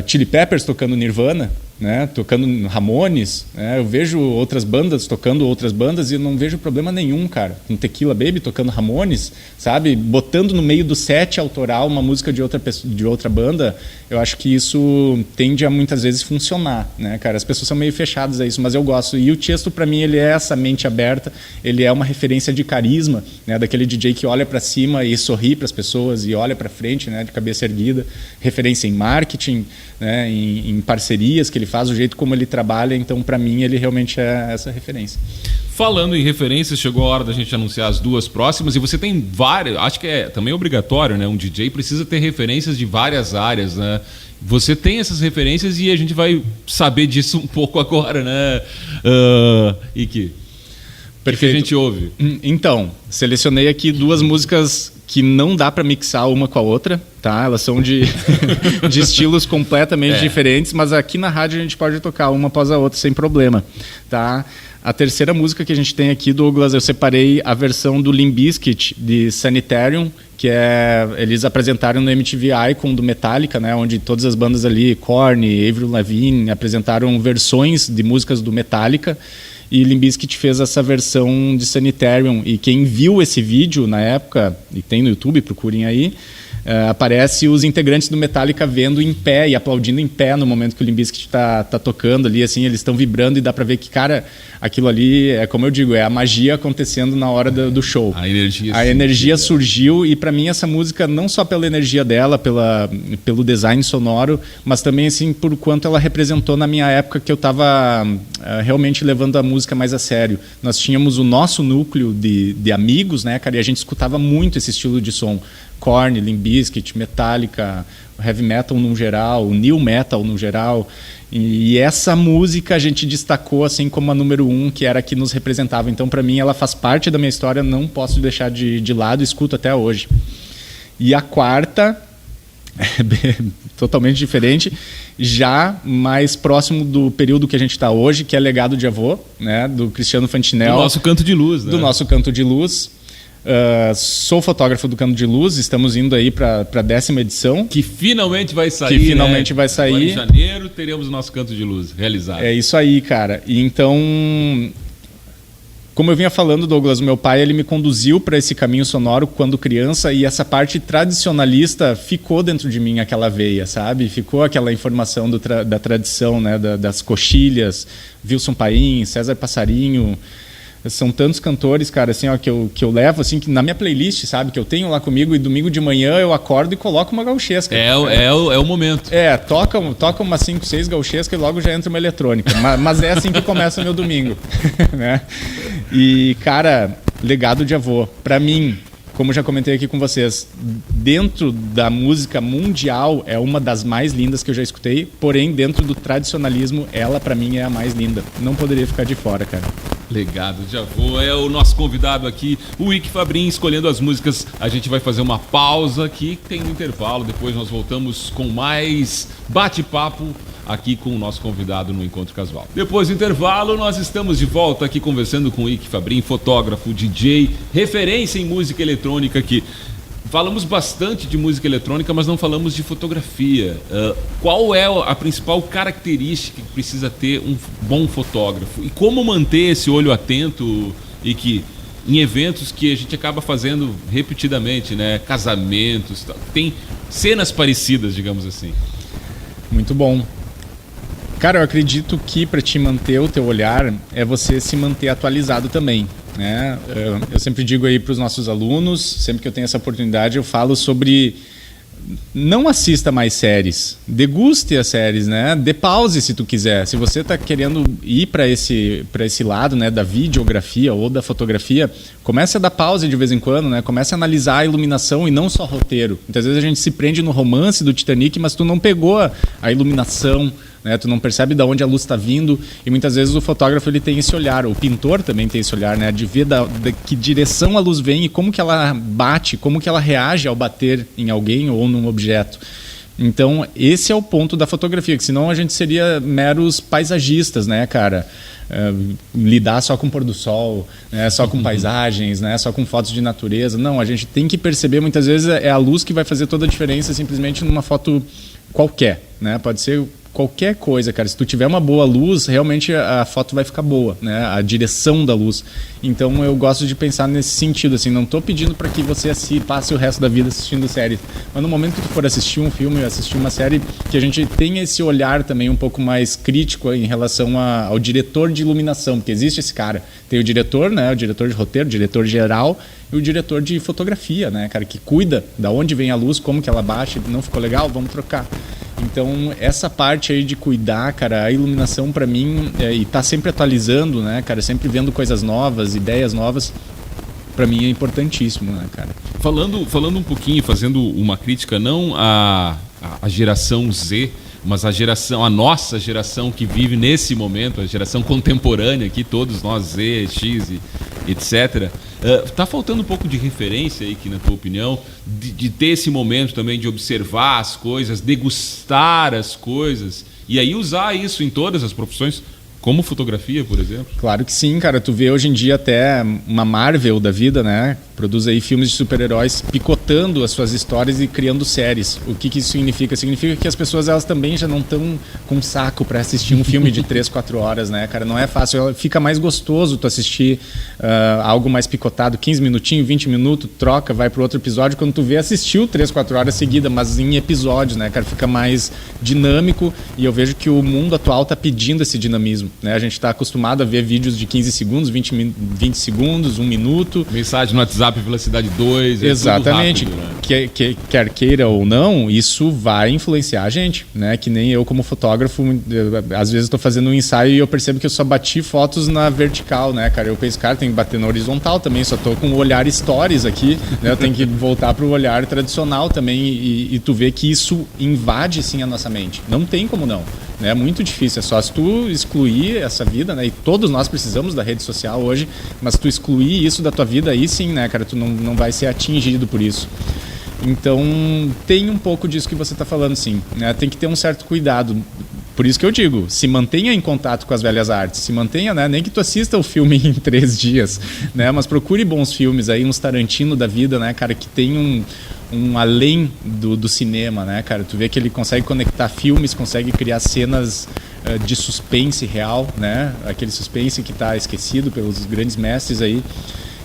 Chili Peppers tocando Nirvana, né, tocando Ramones, né, eu vejo outras bandas tocando outras bandas e eu não vejo problema nenhum, cara, com Tequila Baby tocando Ramones, sabe, botando no meio do set autoral uma música de outra banda. Eu acho que isso tende a muitas vezes funcionar, né, cara, as pessoas são meio fechadas a isso, mas eu gosto, e o Tiesto para mim ele é essa mente aberta, ele é uma referência de carisma, né, daquele DJ que olha para cima e sorri para as pessoas e olha para frente, né, de cabeça erguida, referência em marketing, né, em parcerias que ele faz, o jeito como ele trabalha. Então, para mim, ele realmente é essa referência. Falando em referências, chegou a hora da gente anunciar as duas próximas. E você tem várias, acho que é também obrigatório, né? Um DJ precisa ter referências de várias áreas, né? Você tem essas referências e a gente vai saber disso um pouco agora, né? Ike, o que a gente ouve? Então, selecionei aqui duas músicas que não dá para mixar uma com a outra, tá? Elas são de estilos completamente diferentes, mas aqui na rádio a gente pode tocar uma após a outra sem problema, tá? A terceira música que a gente tem aqui, Douglas, eu separei a versão do Limp Bizkit de Sanitarium, que eles apresentaram no MTV Icon do Metallica, né? Onde todas as bandas ali, Korn, Avril Lavigne, apresentaram versões de músicas do Metallica. E Limp Bizkit fez essa versão de Sanitarium. E quem viu esse vídeo na época, e tem no YouTube, procurem aí, aparece os integrantes do Metallica vendo em pé e aplaudindo em pé no momento que o Limp Bizkit tá tocando ali, assim, eles estão vibrando e dá pra ver que, cara, aquilo ali é, como eu digo, é a magia acontecendo na hora do show. A energia surgiu e pra mim essa música, não só pela energia dela, pelo design sonoro, mas também, assim, por quanto ela representou na minha época que eu tava realmente levando a música mais a sério. Nós tínhamos o nosso núcleo de amigos, né, cara, e a gente escutava muito esse estilo de som. Korn, Limp Bizkit, Metallica, heavy metal no geral, new metal no geral, e essa música a gente destacou assim como a número 1, que era a que nos representava. Então, para mim, ela faz parte da minha história, não posso deixar de lado, escuto até hoje. E a quarta é totalmente diferente, já mais próximo do período que a gente está hoje, que é Legado de Avô, né, do Cristiano Fantinel. Do nosso Canto de Luz, né? Do nosso Canto de Luz. Sou fotógrafo do Canto de Luz, estamos indo aí para a 10ª edição. Que finalmente vai sair. Agora em janeiro teremos o nosso Canto de Luz realizado. É isso aí, cara. E então, como eu vinha falando, Douglas, o meu pai ele me conduziu para esse caminho sonoro quando criança, e essa parte tradicionalista ficou dentro de mim, aquela veia, sabe? Ficou aquela informação da tradição, né? Das coxilhas, Wilson Paim, César Passarinho. São tantos cantores, cara, assim, ó, que eu levo, assim, que na minha playlist, sabe? Que eu tenho lá comigo, e domingo de manhã eu acordo e coloco uma gauchesca. É o momento. Toca umas 5, 6 gauchescas e logo já entra uma eletrônica. Mas é assim que começa o meu domingo, né? E, cara, Legado de Avô, pra mim, como já comentei aqui com vocês, dentro da música mundial é uma das mais lindas que eu já escutei, porém dentro do tradicionalismo ela pra mim é a mais linda. Não poderia ficar de fora, cara. Legado de avô é o nosso convidado aqui, o Ike Fabrim, escolhendo as músicas. A gente vai fazer uma pausa aqui, tem um intervalo, depois nós voltamos com mais bate-papo aqui com o nosso convidado no Encontro Casual. Depois do intervalo, nós estamos de volta aqui conversando com o Ike Fabrim, fotógrafo, DJ, referência em música eletrônica aqui. Falamos bastante de música eletrônica, mas não falamos de fotografia. Qual é a principal característica que precisa ter um bom fotógrafo? E como manter esse olho atento e que em eventos que a gente acaba fazendo repetidamente, né? Casamentos, tem cenas parecidas, digamos assim. Muito bom. Cara, eu acredito que para te manter o teu olhar é você se manter atualizado também, né? Eu sempre digo aí para os nossos alunos, sempre que eu tenho essa oportunidade, eu falo sobre não assista mais séries, deguste as séries, né? Dê pause se tu quiser. Se você está querendo ir para esse lado, né, da videografia ou da fotografia, comece a dar pause de vez em quando, né? Comece a analisar a iluminação e não só roteiro. Muitas vezes a gente se prende no romance do Titanic, mas tu não pegou a iluminação, né? Tu não percebe de onde a luz está vindo, e muitas vezes o fotógrafo ele tem esse olhar, o pintor também tem esse olhar, né? De ver de que direção a luz vem e como que ela bate, como que ela reage ao bater em alguém ou num objeto. Então esse é o ponto da fotografia, que senão a gente seria meros paisagistas, né, cara? Lidar só com pôr do sol, né? Só com paisagens, né? Só com fotos de natureza. Não, a gente tem que perceber, muitas vezes é a luz que vai fazer toda a diferença simplesmente numa foto qualquer, né? Pode ser qualquer coisa, cara. Se tu tiver uma boa luz, realmente a foto vai ficar boa, né? A direção da luz. Então eu gosto de pensar nesse sentido, assim, não tô pedindo para que você passe o resto da vida assistindo série, mas no momento que tu for assistir um filme, assistir uma série, que a gente tenha esse olhar também um pouco mais crítico em relação ao diretor de iluminação, porque existe esse cara. Tem o diretor, né? O diretor de roteiro, o diretor geral, e o diretor de fotografia, né, cara, que cuida da onde vem a luz, como que ela bate, não ficou legal, vamos trocar. Então, essa parte aí de cuidar, cara, a iluminação para mim, e tá sempre atualizando, né, cara, sempre vendo coisas novas, ideias novas, para mim é importantíssimo, né, cara. Falando um pouquinho, fazendo uma crítica, não a geração Z, mas a nossa geração que vive nesse momento, a geração contemporânea aqui, todos nós, Z, X e etc. Tá faltando um pouco de referência aí, que na tua opinião, de ter esse momento também de observar as coisas, degustar as coisas e aí usar isso em todas as profissões, como fotografia, por exemplo? Claro que sim, cara. Tu vê hoje em dia até uma Marvel da vida, né? Produz aí filmes de super-heróis picotando as suas histórias e criando séries. O que isso significa? Significa que as pessoas elas também já não estão com saco para assistir um filme de 3, 4 horas, né, cara? Não é fácil. Fica mais gostoso tu assistir algo mais picotado, 15 minutinhos, 20 minutos, troca, vai pro outro episódio. Quando tu vê, assistiu 3, 4 horas seguidas, mas em episódios, né, cara? Fica mais dinâmico e eu vejo que o mundo atual tá pedindo esse dinamismo, né? A gente tá acostumado a ver vídeos de 15 segundos, 20 segundos, 1 minuto. Mensagem no WhatsApp velocidade 2, exatamente, tudo rápido, né? Quer queira ou não, isso vai influenciar a gente, né? Que nem eu como fotógrafo, às vezes estou fazendo um ensaio e eu percebo que eu só bati fotos na vertical, né, cara? Eu penso, cara, tem que bater na horizontal também, só tô com o olhar stories aqui, né? Eu tenho que voltar pro olhar tradicional também e tu vê que isso invade sim a nossa mente. Não tem como não. É muito difícil, é só se tu excluir essa vida, né? E todos nós precisamos da rede social hoje, mas tu excluir isso da tua vida, aí sim, né, cara, tu não vai ser atingido por isso. Então, tem um pouco disso que você está falando, sim, né? Tem que ter um certo cuidado. Por isso que eu digo, se mantenha em contato com as velhas artes, se mantenha, né? Nem que tu assista o filme em 3 dias, né? Mas procure bons filmes aí, uns Tarantino da vida, né, cara, que tem um além do cinema, né, cara? Tu vê que ele consegue conectar filmes, consegue criar cenas de suspense real, né? Aquele suspense que está esquecido pelos grandes mestres aí.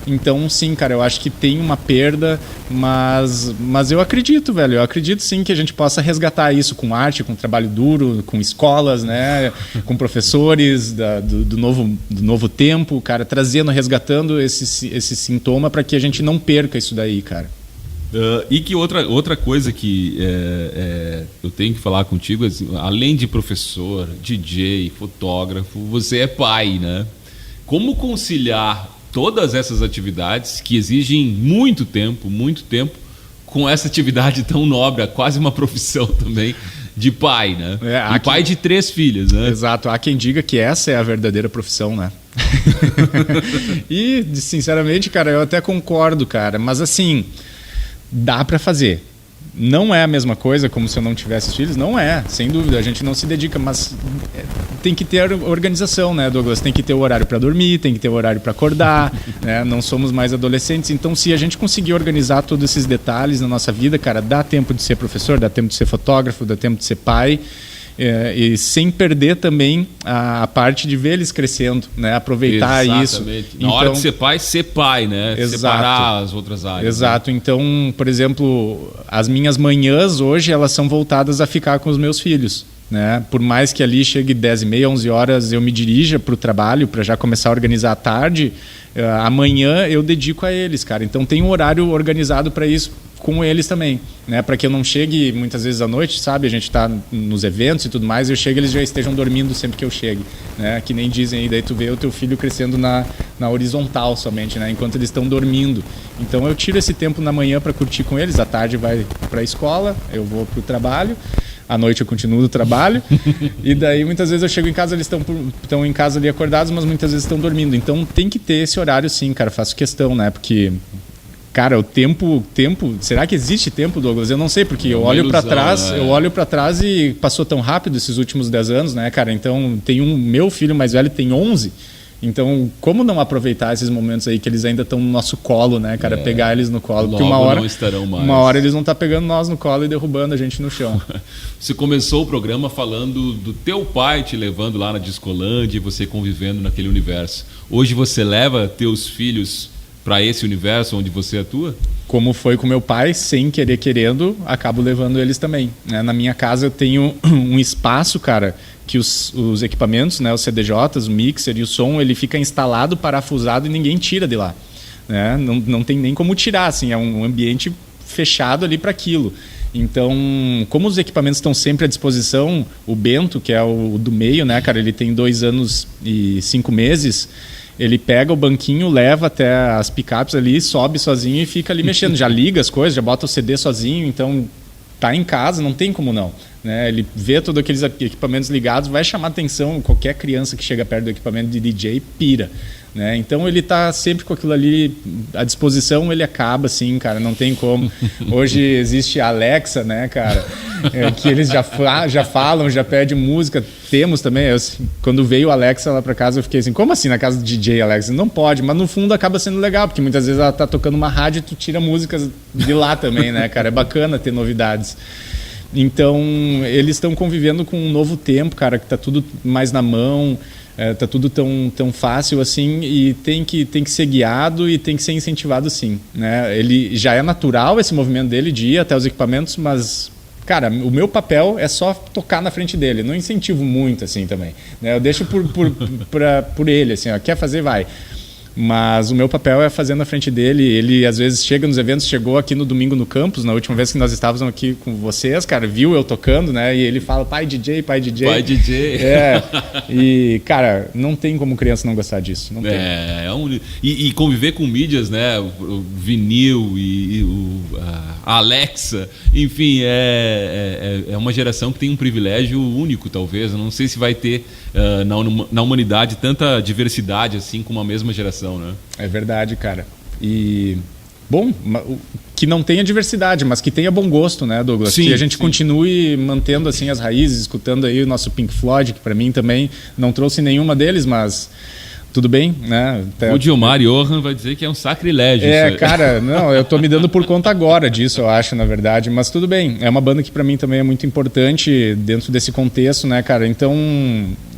Então, sim, cara, eu acho que tem uma perda, mas eu acredito, velho, eu acredito sim que a gente possa resgatar isso com arte, com trabalho duro, com escolas, né, com professores do novo tempo, cara, trazendo, resgatando esse sintoma para que a gente não perca isso daí, cara. E que outra coisa que eu tenho que falar contigo, assim, além de professor, DJ, fotógrafo, você é pai, né? Como conciliar todas essas atividades que exigem muito tempo, com essa atividade tão nobre, quase uma profissão também, de pai, né? E pai de 3 filhas, né? Exato. Há quem diga que essa é a verdadeira profissão, né? E, sinceramente, cara, eu até concordo, cara. Mas, assim, dá para fazer. Não é a mesma coisa como se eu não tivesse filhos? Não é, sem dúvida. A gente não se dedica, mas tem que ter organização, né, Douglas? Tem que ter o horário para dormir, tem que ter o horário para acordar, né? Não somos mais adolescentes. Então, se a gente conseguir organizar todos esses detalhes na nossa vida, cara, dá tempo de ser professor, dá tempo de ser fotógrafo, dá tempo de ser pai. E sem perder também a parte de ver eles crescendo, né? Aproveitar isso. Na hora de ser pai, né? Exato. Separar as outras áreas. Exato. Né? Então, por exemplo, as minhas manhãs hoje, elas são voltadas a ficar com os meus filhos. Né? Por mais que ali chegue 10h30, 11 horas, eu me dirija para o trabalho, para já começar a organizar a tarde, amanhã eu dedico a eles, cara. Então tem um horário organizado para isso com eles também, né? Para que eu não chegue muitas vezes à noite, sabe? A gente está nos eventos e tudo mais, eu chego e eles já estejam dormindo sempre que eu chegue, né? Que nem dizem aí, daí tu vê o teu filho crescendo na horizontal somente, né? Enquanto eles estão dormindo. Então eu tiro esse tempo na manhã para curtir com eles, à tarde vai para a escola, eu vou para o trabalho. À noite eu continuo no trabalho e daí muitas vezes eu chego em casa, eles estão em casa ali acordados, mas muitas vezes estão dormindo. Então tem que ter esse horário sim, cara, faço questão, né? Porque, cara, o tempo, será que existe tempo, Douglas? Eu não sei, porque eu olho para trás, eu olho para trás e passou tão rápido esses últimos 10 anos, né, cara? Então tem meu filho mais velho tem 11. Então, como não aproveitar esses momentos aí que eles ainda estão no nosso colo, né, cara? Pegar eles no colo. Porque uma hora eles vão estar pegando nós no colo e derrubando a gente no chão. Você começou o programa falando do teu pai te levando lá na Discolândia e você convivendo naquele universo. Hoje você leva teus filhos para esse universo onde você atua? Como foi com meu pai, sem querer querendo, acabo levando eles também. Né? Na minha casa eu tenho um espaço, cara, que os equipamentos, né, os CDJs, o mixer e o som, ele fica instalado, parafusado e ninguém tira de lá. Né? Não tem nem como tirar, assim, é um ambiente fechado ali para aquilo. Então, como os equipamentos estão sempre à disposição, o Bento, que é o do meio, né, cara, ele tem 2 anos e 5 meses, ele pega o banquinho, leva até as picapes ali, sobe sozinho e fica ali mexendo. Já liga as coisas, já bota o CD sozinho, então tá em casa, não tem como não. Né? Ele vê todos aqueles equipamentos ligados, vai chamar atenção, qualquer criança que chega perto do equipamento de DJ pira. Né? Então ele tá sempre com aquilo ali à disposição, ele acaba assim, cara, não tem como. Hoje existe a Alexa, né, cara, que eles já falam, já pedem música. Temos também, quando veio a Alexa lá pra casa eu fiquei assim, como assim na casa do DJ Alexa? Não pode, mas no fundo acaba sendo legal, porque muitas vezes ela tá tocando uma rádio e tu tira músicas de lá também, né, cara, é bacana ter novidades. Então eles estão convivendo com um novo tempo, cara, que tá tudo mais na mão. Tá tudo tão fácil assim e tem que ser guiado e tem que ser incentivado sim, né? Ele já é natural esse movimento dele de ir até os equipamentos, mas, cara, o meu papel é só tocar na frente dele, não incentivo muito assim também, né? Eu deixo por ele, assim, ó, quer fazer, vai. Mas o meu papel é fazer na frente dele. Ele às vezes chega nos eventos, chegou aqui no domingo no campus, na última vez que nós estávamos aqui com vocês, cara, viu eu tocando, né? E ele fala, pai DJ. Pai DJ. É. E, cara, não tem como criança não gostar disso. Não tem. E conviver com mídias, né? O vinil e a Alexa, enfim, é uma geração que tem um privilégio único, talvez. Eu não sei se vai ter na humanidade tanta diversidade assim como a mesma geração, né? É verdade, cara. E, bom, que não tenha diversidade, mas que tenha bom gosto, né, Douglas? Sim, que a gente continue mantendo assim as raízes, escutando aí o nosso Pink Floyd, que para mim também não trouxe nenhuma deles, mas tudo bem, né? O Gilmar Johann vai dizer que é um sacrilégio. Cara, não, eu tô me dando por conta agora disso, eu acho, na verdade, mas tudo bem. É uma banda que para mim também é muito importante dentro desse contexto, né, cara? Então,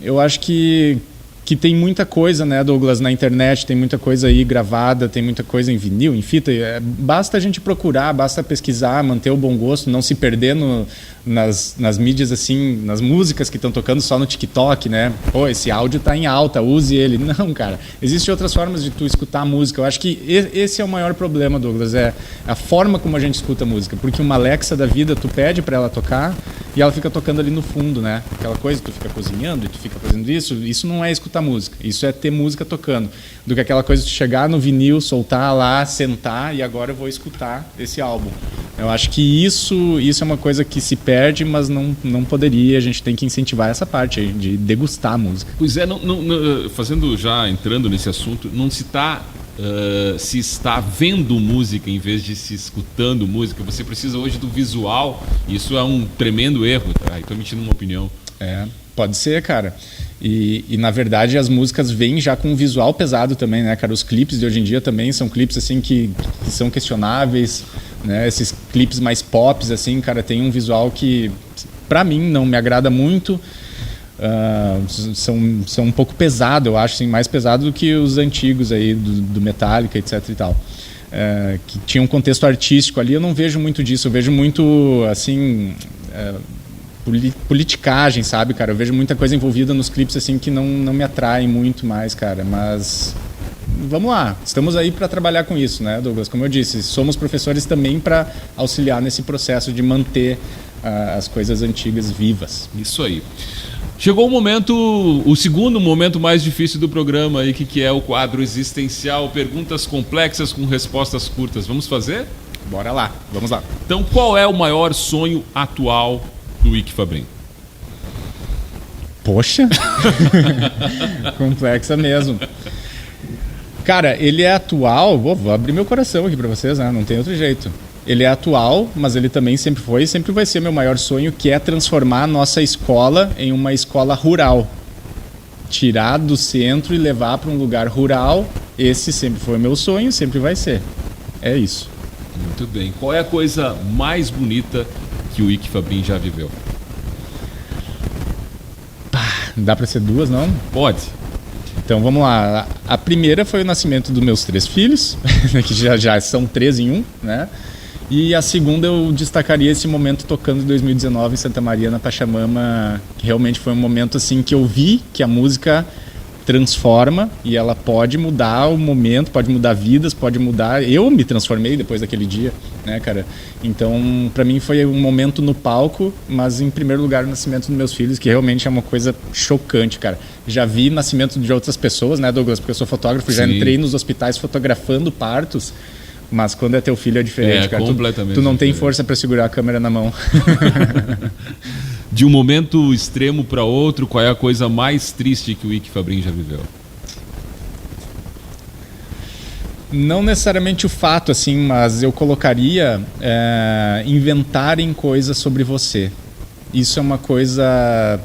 eu acho que tem muita coisa, né, Douglas, na internet, tem muita coisa aí gravada, tem muita coisa em vinil, em fita. Basta a gente procurar, basta pesquisar, manter o bom gosto, não se perder nas mídias, assim, nas músicas que estão tocando só no TikTok, né? Pô, esse áudio tá em alta, use ele. Não, cara, existem outras formas de tu escutar a música. Eu acho que esse é o maior problema, Douglas, é a forma como a gente escuta a música. Porque uma Alexa da vida, tu pede para ela tocar e ela fica tocando ali no fundo, né? Aquela coisa, tu fica cozinhando e tu fica fazendo isso não é escutar música, isso é ter música tocando, do que aquela coisa de chegar no vinil, soltar lá, sentar e agora eu vou escutar esse álbum. Eu acho que isso é uma coisa que se perde, mas não poderia. A gente tem que incentivar essa parte aí, de degustar a música. Pois é, entrando nesse assunto, não se está se está vendo música em vez de se escutando música. Você precisa hoje do visual, e isso é um tremendo erro. Estou emitindo uma opinião. Pode ser, cara. E na verdade as músicas vêm já com um visual pesado também, né, cara? Os clipes de hoje em dia também são clipes assim que são questionáveis, né? Esses clipes mais pops, assim, cara, tem um visual que pra mim não me agrada muito. São um pouco pesado, eu acho, assim, mais pesado do que os antigos aí do Metallica, etc e tal. Que tinha um contexto artístico ali, eu não vejo muito disso. Eu vejo muito, assim, politicagem, sabe, cara? Eu vejo muita coisa envolvida nos clipes, assim, que não me atraem muito mais, cara. Mas vamos lá, estamos aí para trabalhar com isso, né, Douglas? Como eu disse, somos professores também para auxiliar nesse processo de manter as coisas antigas vivas. Isso aí. Chegou o segundo momento mais difícil do programa aí, que é o quadro existencial, perguntas complexas com respostas curtas. Vamos fazer? Bora lá, vamos lá. Então, qual é o maior sonho atual do Ick Fabrin? Poxa! Complexa mesmo. Cara, ele é atual, vou abrir meu coração aqui pra vocês, né? Não tem outro jeito. Ele é atual, mas ele também sempre foi e sempre vai ser meu maior sonho, que é transformar a nossa escola em uma escola rural. Tirar do centro e levar para um lugar rural. Esse sempre foi meu sonho, sempre vai ser. É isso. Muito bem. Qual é a coisa mais bonita que o Ick Fabrin já viveu? Dá para ser duas, não? Pode. Então vamos lá. A primeira foi o nascimento dos meus 3 filhos, que já são 3 em 1, né? E a segunda eu destacaria esse momento tocando em 2019 em Santa Maria, na Pachamama, que realmente foi um momento assim que eu vi que a música transforma e ela pode mudar o momento, pode mudar vidas, pode mudar... Eu me transformei depois daquele dia, né, cara? Então, pra mim foi um momento no palco, mas em primeiro lugar o nascimento dos meus filhos, que realmente é uma coisa chocante, cara. Já vi nascimento de outras pessoas, né, Douglas? Porque eu sou fotógrafo, já entrei nos hospitais fotografando partos. Mas quando é teu filho é diferente, cara. Completamente tu não diferente. tem força para segurar a câmera na mão. De um momento extremo para outro, qual é a coisa mais triste que o Ick Fabrin já viveu? Não necessariamente o fato, assim, mas eu colocaria inventarem coisas sobre você. Isso é uma coisa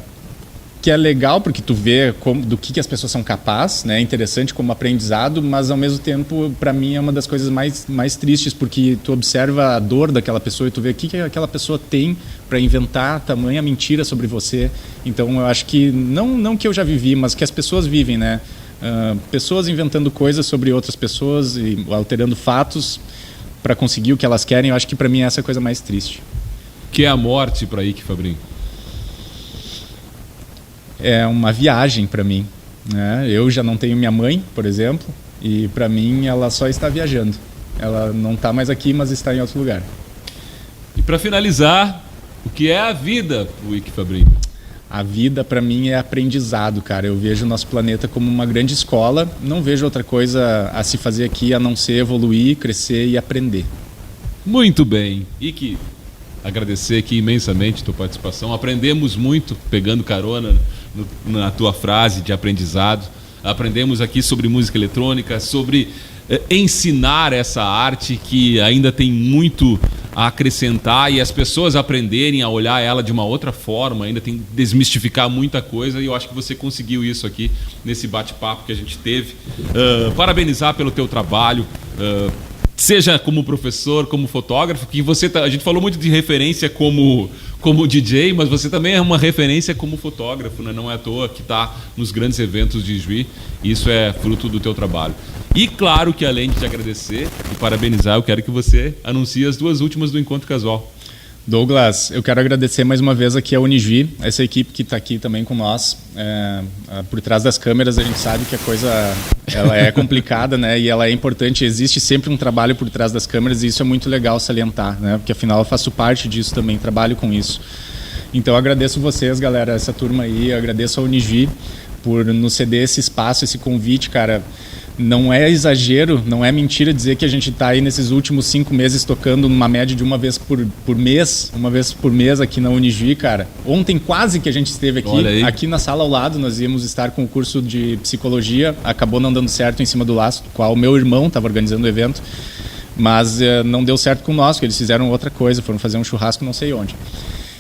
que é legal, porque tu vê do que as pessoas são capazes, né? É interessante como aprendizado, mas ao mesmo tempo, para mim, é uma das coisas mais tristes, porque tu observa a dor daquela pessoa e tu vê o que aquela pessoa tem para inventar tamanha mentira sobre você. Então, eu acho que, não que eu já vivi, mas que as pessoas vivem, né? Pessoas inventando coisas sobre outras pessoas e alterando fatos para conseguir o que elas querem. Eu acho que para mim essa é a coisa mais triste. Que é a morte para Ick Fabrin? É uma viagem para mim, né? Eu já não tenho minha mãe, por exemplo, e para mim ela só está viajando. Ela não está mais aqui, mas está em outro lugar. E para finalizar, o que é a vida para o Ick Fabrin? A vida para mim é aprendizado, cara. Eu vejo o nosso planeta como uma grande escola. Não vejo outra coisa a se fazer aqui a não ser evoluir, crescer e aprender. Muito bem. Ick, agradecer aqui imensamente a tua participação. Aprendemos muito pegando carona na tua frase de aprendizado. Aprendemos aqui sobre música eletrônica, sobre ensinar essa arte que ainda tem muito a acrescentar e as pessoas aprenderem a olhar ela de uma outra forma. Ainda tem que desmistificar muita coisa e eu acho que você conseguiu isso aqui nesse bate-papo que a gente teve. Parabenizar pelo teu trabalho, seja como professor, como fotógrafo, que a gente falou muito de referência como DJ, mas você também é uma referência como fotógrafo, né? Não é à toa que está nos grandes eventos de Juí. Isso é fruto do teu trabalho. E claro que além de te agradecer e parabenizar, eu quero que você anuncie as 2 últimas do Encontro Casual. Douglas, eu quero agradecer mais uma vez aqui a Unijuí, essa equipe que está aqui também com nós. Por trás das câmeras a gente sabe que a coisa ela é complicada, né? E ela é importante, existe sempre um trabalho por trás das câmeras e isso é muito legal salientar, né? Porque afinal eu faço parte disso também, trabalho com isso. Então eu agradeço vocês, galera, essa turma aí, eu agradeço a Unijuí por nos ceder esse espaço, esse convite, cara. Não é exagero, não é mentira dizer que a gente está aí nesses últimos 5 meses tocando numa média de uma vez por mês aqui na Unigi, cara. Ontem quase que a gente esteve aqui na sala ao lado, nós íamos estar com o curso de psicologia, acabou não dando certo em cima do laço, qual o meu irmão estava organizando o evento, mas não deu certo com o nosso, eles fizeram outra coisa, foram fazer um churrasco não sei onde.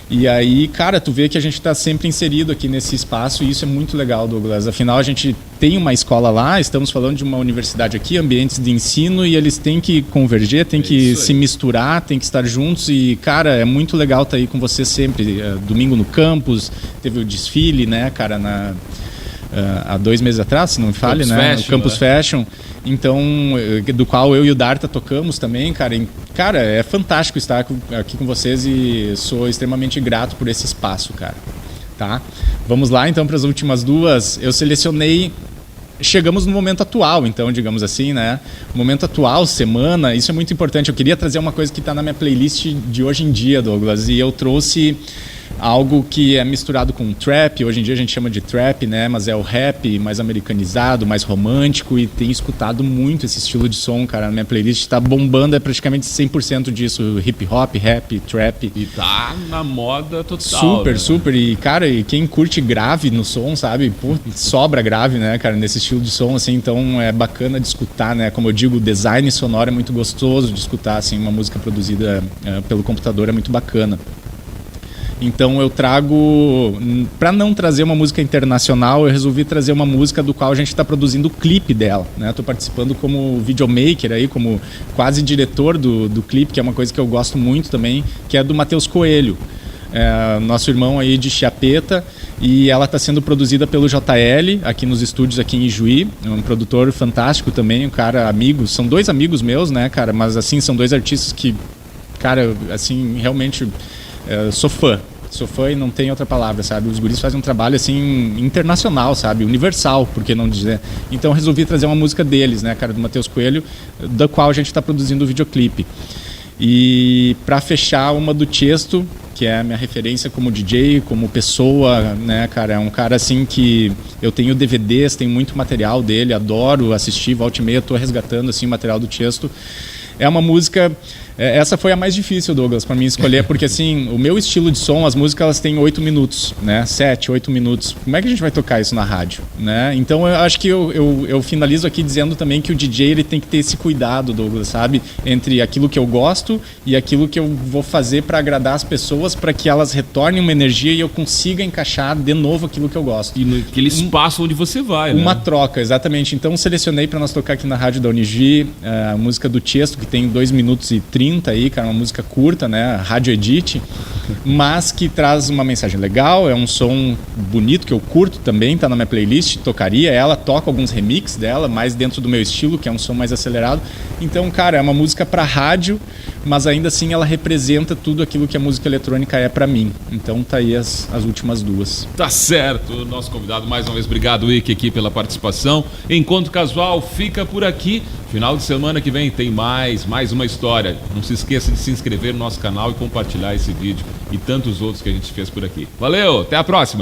E aí, cara, tu vê que a gente está sempre inserido aqui nesse espaço e isso é muito legal, Douglas. Afinal, a gente tem uma escola lá, estamos falando de uma universidade aqui, ambientes de ensino, e eles têm que converger, têm que se misturar, têm que estar juntos. E, cara, é muito legal estar aí com você sempre. Domingo no campus, teve o desfile, né, cara, há 2 meses atrás, se não me falhe, né? O Campus Fashion. Então, do qual eu e o Darta tocamos também, cara. Cara, é fantástico estar aqui com vocês e sou extremamente grato por esse espaço, cara. Tá? Vamos lá, então, para as últimas 2. Eu selecionei... Chegamos no momento atual, então, digamos assim, né? Momento atual, semana, isso é muito importante. Eu queria trazer uma coisa que está na minha playlist de hoje em dia, Douglas, e eu trouxe algo que é misturado com trap. Hoje em dia a gente chama de trap, né? Mas é o rap mais americanizado, mais romântico, e tenho escutado muito esse estilo de som, cara. Na minha playlist está bombando, é praticamente 100% disso, hip hop, rap, trap. E tá na moda total. Super, né? super. E, cara, e quem curte grave no som, sabe? Pô, sobra grave, né, cara, nesse estilo de som, assim, então é bacana de escutar, né? Como eu digo, o design sonoro é muito gostoso de escutar, assim, uma música produzida pelo computador é muito bacana. Então eu trago, para não trazer uma música internacional, eu resolvi trazer uma música do qual a gente está produzindo o clipe dela, né? Estou participando como videomaker aí, como quase diretor do clipe, que é uma coisa que eu gosto muito também, que é do Matheus Coelho, nosso irmão aí de Chiapeta, e ela está sendo produzida pelo JL aqui nos estúdios aqui em Ijuí, um produtor fantástico também, um cara amigo, são 2 amigos meus, né, cara, mas assim, são 2 artistas que, cara, assim, realmente... sou fã e não tem outra palavra, sabe? Os guris fazem um trabalho assim internacional, sabe? Universal, por que não dizer? Então resolvi trazer uma música deles, né, cara, do Matheus Coelho, da qual a gente está produzindo o videoclipe. E para fechar, uma do Tiesto, que é a minha referência como DJ, como pessoa, né, cara? É um cara assim que eu tenho DVDs, tenho muito material dele, adoro assistir, volta e meia, tô resgatando assim o material do Tiesto. É uma música... Essa foi a mais difícil, Douglas, para mim escolher, porque assim, o meu estilo de som, as músicas elas têm 8 minutos, né? 7, 8 minutos. Como é que a gente vai tocar isso na rádio, né? Então eu acho que eu finalizo aqui dizendo também que o DJ ele tem que ter esse cuidado, Douglas, sabe? Entre aquilo que eu gosto e aquilo que eu vou fazer para agradar as pessoas, para que elas retornem uma energia e eu consiga encaixar de novo aquilo que eu gosto. E naquele espaço onde você vai, uma né? troca, exatamente. Então selecionei para nós tocar aqui na rádio da Unigi a música do Tiesto, que tem 2 minutos e 30 aí, cara, uma música curta, né, rádio edit, mas que traz uma mensagem legal, é um som bonito que eu curto também, tá na minha playlist, tocaria ela, toco alguns remixes dela, mais dentro do meu estilo, que é um som mais acelerado. Então, cara, é uma música para rádio, mas ainda assim ela representa tudo aquilo que a música eletrônica é para mim. Então tá aí as últimas 2. Tá certo, nosso convidado, mais uma vez, obrigado, Ike, aqui pela participação. Encontro Casual fica por aqui. Final de semana que vem tem mais uma história. Não se esqueça de se inscrever no nosso canal e compartilhar esse vídeo e tantos outros que a gente fez por aqui. Valeu, até a próxima!